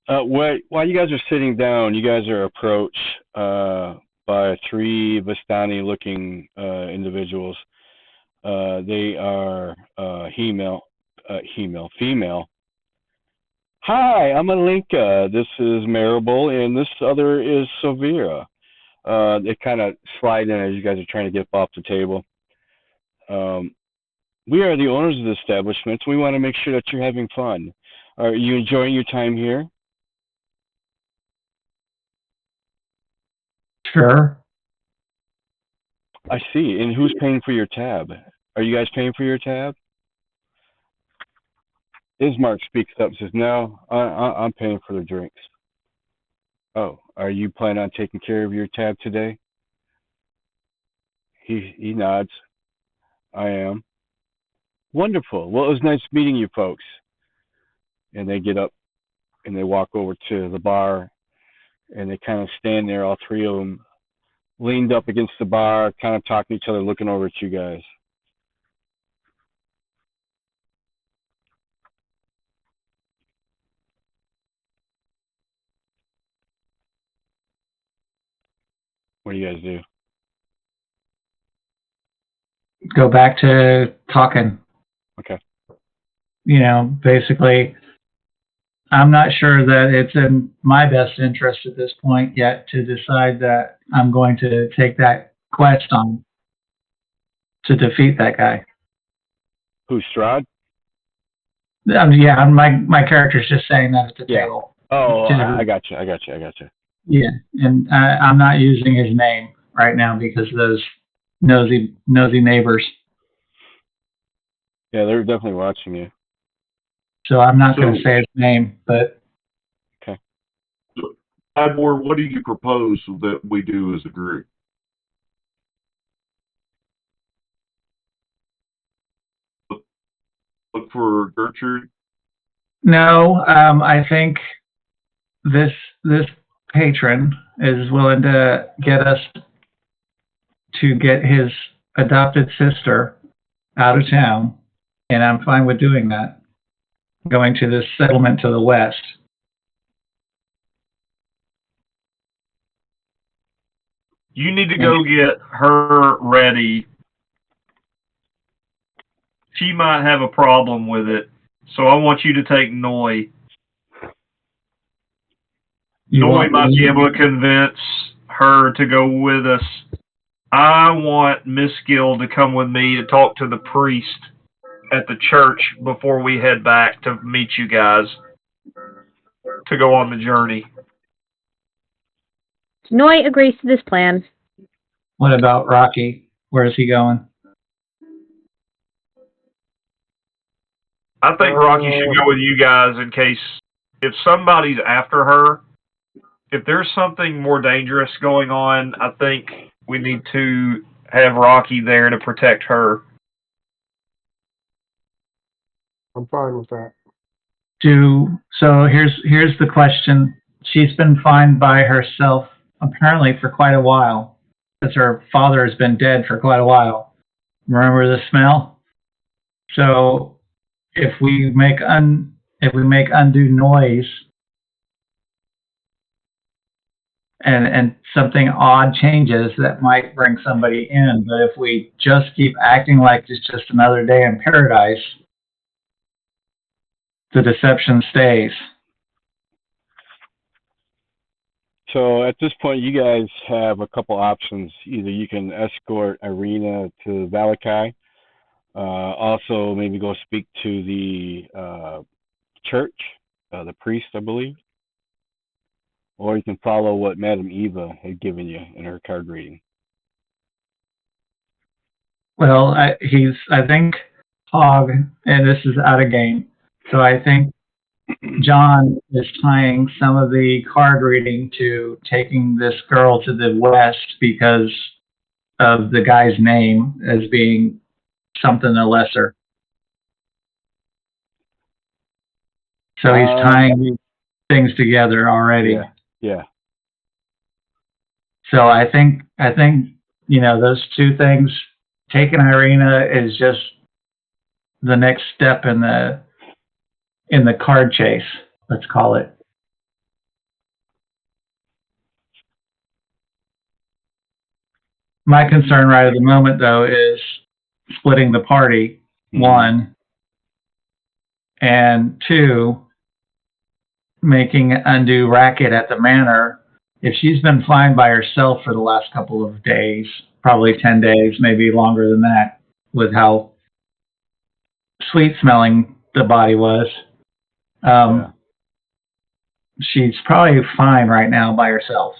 While you guys are sitting down, you guys are approached by three Vistani-looking individuals. They are female. Hi, I'm Alinka. This is Maribel, and this other is Sovira. They kind of slide in as you guys are trying to get up off the table. We are the owners of the establishment. We want to make sure that you're having fun. Are you enjoying your time here? Sure. I see. And who's paying for your tab? Are you guys paying for your tab? Ismark speaks up and says, no, I'm paying for the drinks. Oh, are you planning on taking care of your tab today? He nods. I am. Wonderful. Well, it was nice meeting you folks. And they get up and they walk over to the bar and they kind of stand there, all three of them, leaned up against the bar, kind of talking to each other, looking over at you guys. What do you guys do? Go back to talking. Okay. Basically, I'm not sure that it's in my best interest at this point yet to decide that I'm going to take that quest on to defeat that guy. Who's Strahd? Yeah, my character's just saying that at the table. Oh, I got you. Yeah, and I'm not using his name right now because of those nosy neighbors. Yeah, they're definitely watching you. So I'm not going to say his name, but... Okay. Admore, what do you propose that we do as a group? Look for Gertrude? No, I think this patron is willing to get us to get his adopted sister out of town, and I'm fine with doing that. Going to this settlement to the west. You need to go get her ready. She might have a problem with it, so I want you to take Noi. Noi might be able to convince her to go with us. I want Miss Gill to come with me to talk to the priest at the church before we head back to meet you guys to go on the journey. Noi agrees to this plan. What about Rocky? Where is he going? I think Rocky should go with you guys in case if somebody's after her, if there's something more dangerous going on, I think we need to have Rocky there to protect her. I'm fine with that. So here's the question. She's been fine by herself apparently for quite a while, because her father has been dead for quite a while. Remember the smell? So if we make undue noise and something odd changes, that might bring somebody in. But if we just keep acting like it's just another day in paradise, the deception stays. So at this point, you guys have a couple options. Either you can escort Irina to Valakai, also maybe go speak to the church, the priest, I believe, or you can follow what Madame Eva had given you in her card reading. Well, I think Hog, and this is out of game, so I think John is tying some of the card reading to taking this girl to the west because of the guy's name as being something lesser. So he's tying things together already. Yeah. So I think those two things. Taking Irina is just the next step in the card chase, let's call it. My concern right at the moment, though, is splitting the party, one, and two, making undue racket at the manor. If she's been fine by herself for the last couple of days, probably 10 days, maybe longer than that, with how sweet-smelling the body was, she's probably fine right now by herself.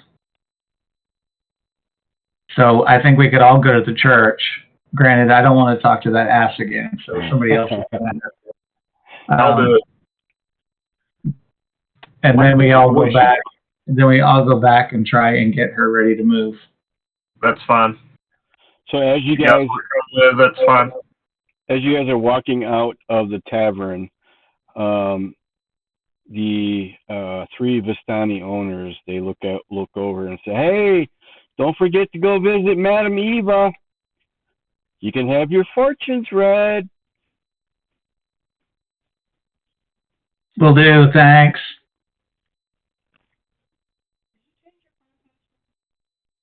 So I think we could all go to the church. Granted, I don't want to talk to that ass again, so somebody else will come in. I'll do it. And then we all go back. Then we all go back and try and get her ready to move. That's fine. So as you guys, that's fine. As you guys are walking out of the tavern, the three Vistani owners, they look over and say, "Hey, don't forget to go visit Madame Eva. You can have your fortunes read." Will do, thanks.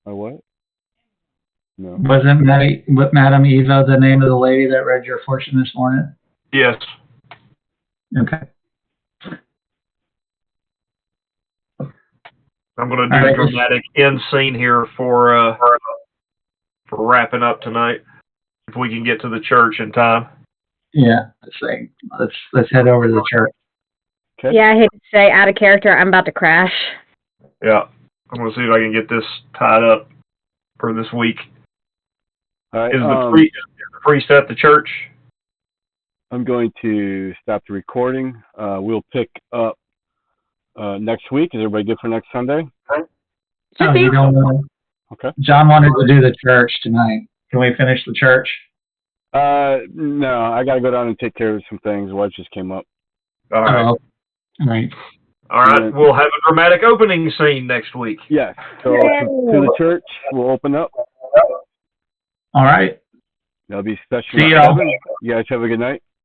What? No. Wasn't Madame Eva the name of the lady that read your fortune this morning? Yes. Okay. I'm going to do a dramatic end scene here for wrapping up tonight. If we can get to the church in time. Yeah, let's head over to the church. Okay. Yeah, I hate to say, out of character, I'm about to crash. Yeah, I'm going to see if I can get this tied up for this week. All right, is the priest at the church? I'm going to stop the recording. We'll pick up next week. Is everybody good for next Sunday? Oh, you don't know. Okay. John wanted to do the church tonight. Can we finish the church? No, I got to go down and take care of some things. Wife just came up. All right. All right. All right. We'll have a dramatic opening scene next week. Yes. So to the church, we'll open up. All right. That'll be special. See y'all. You guys have a good night.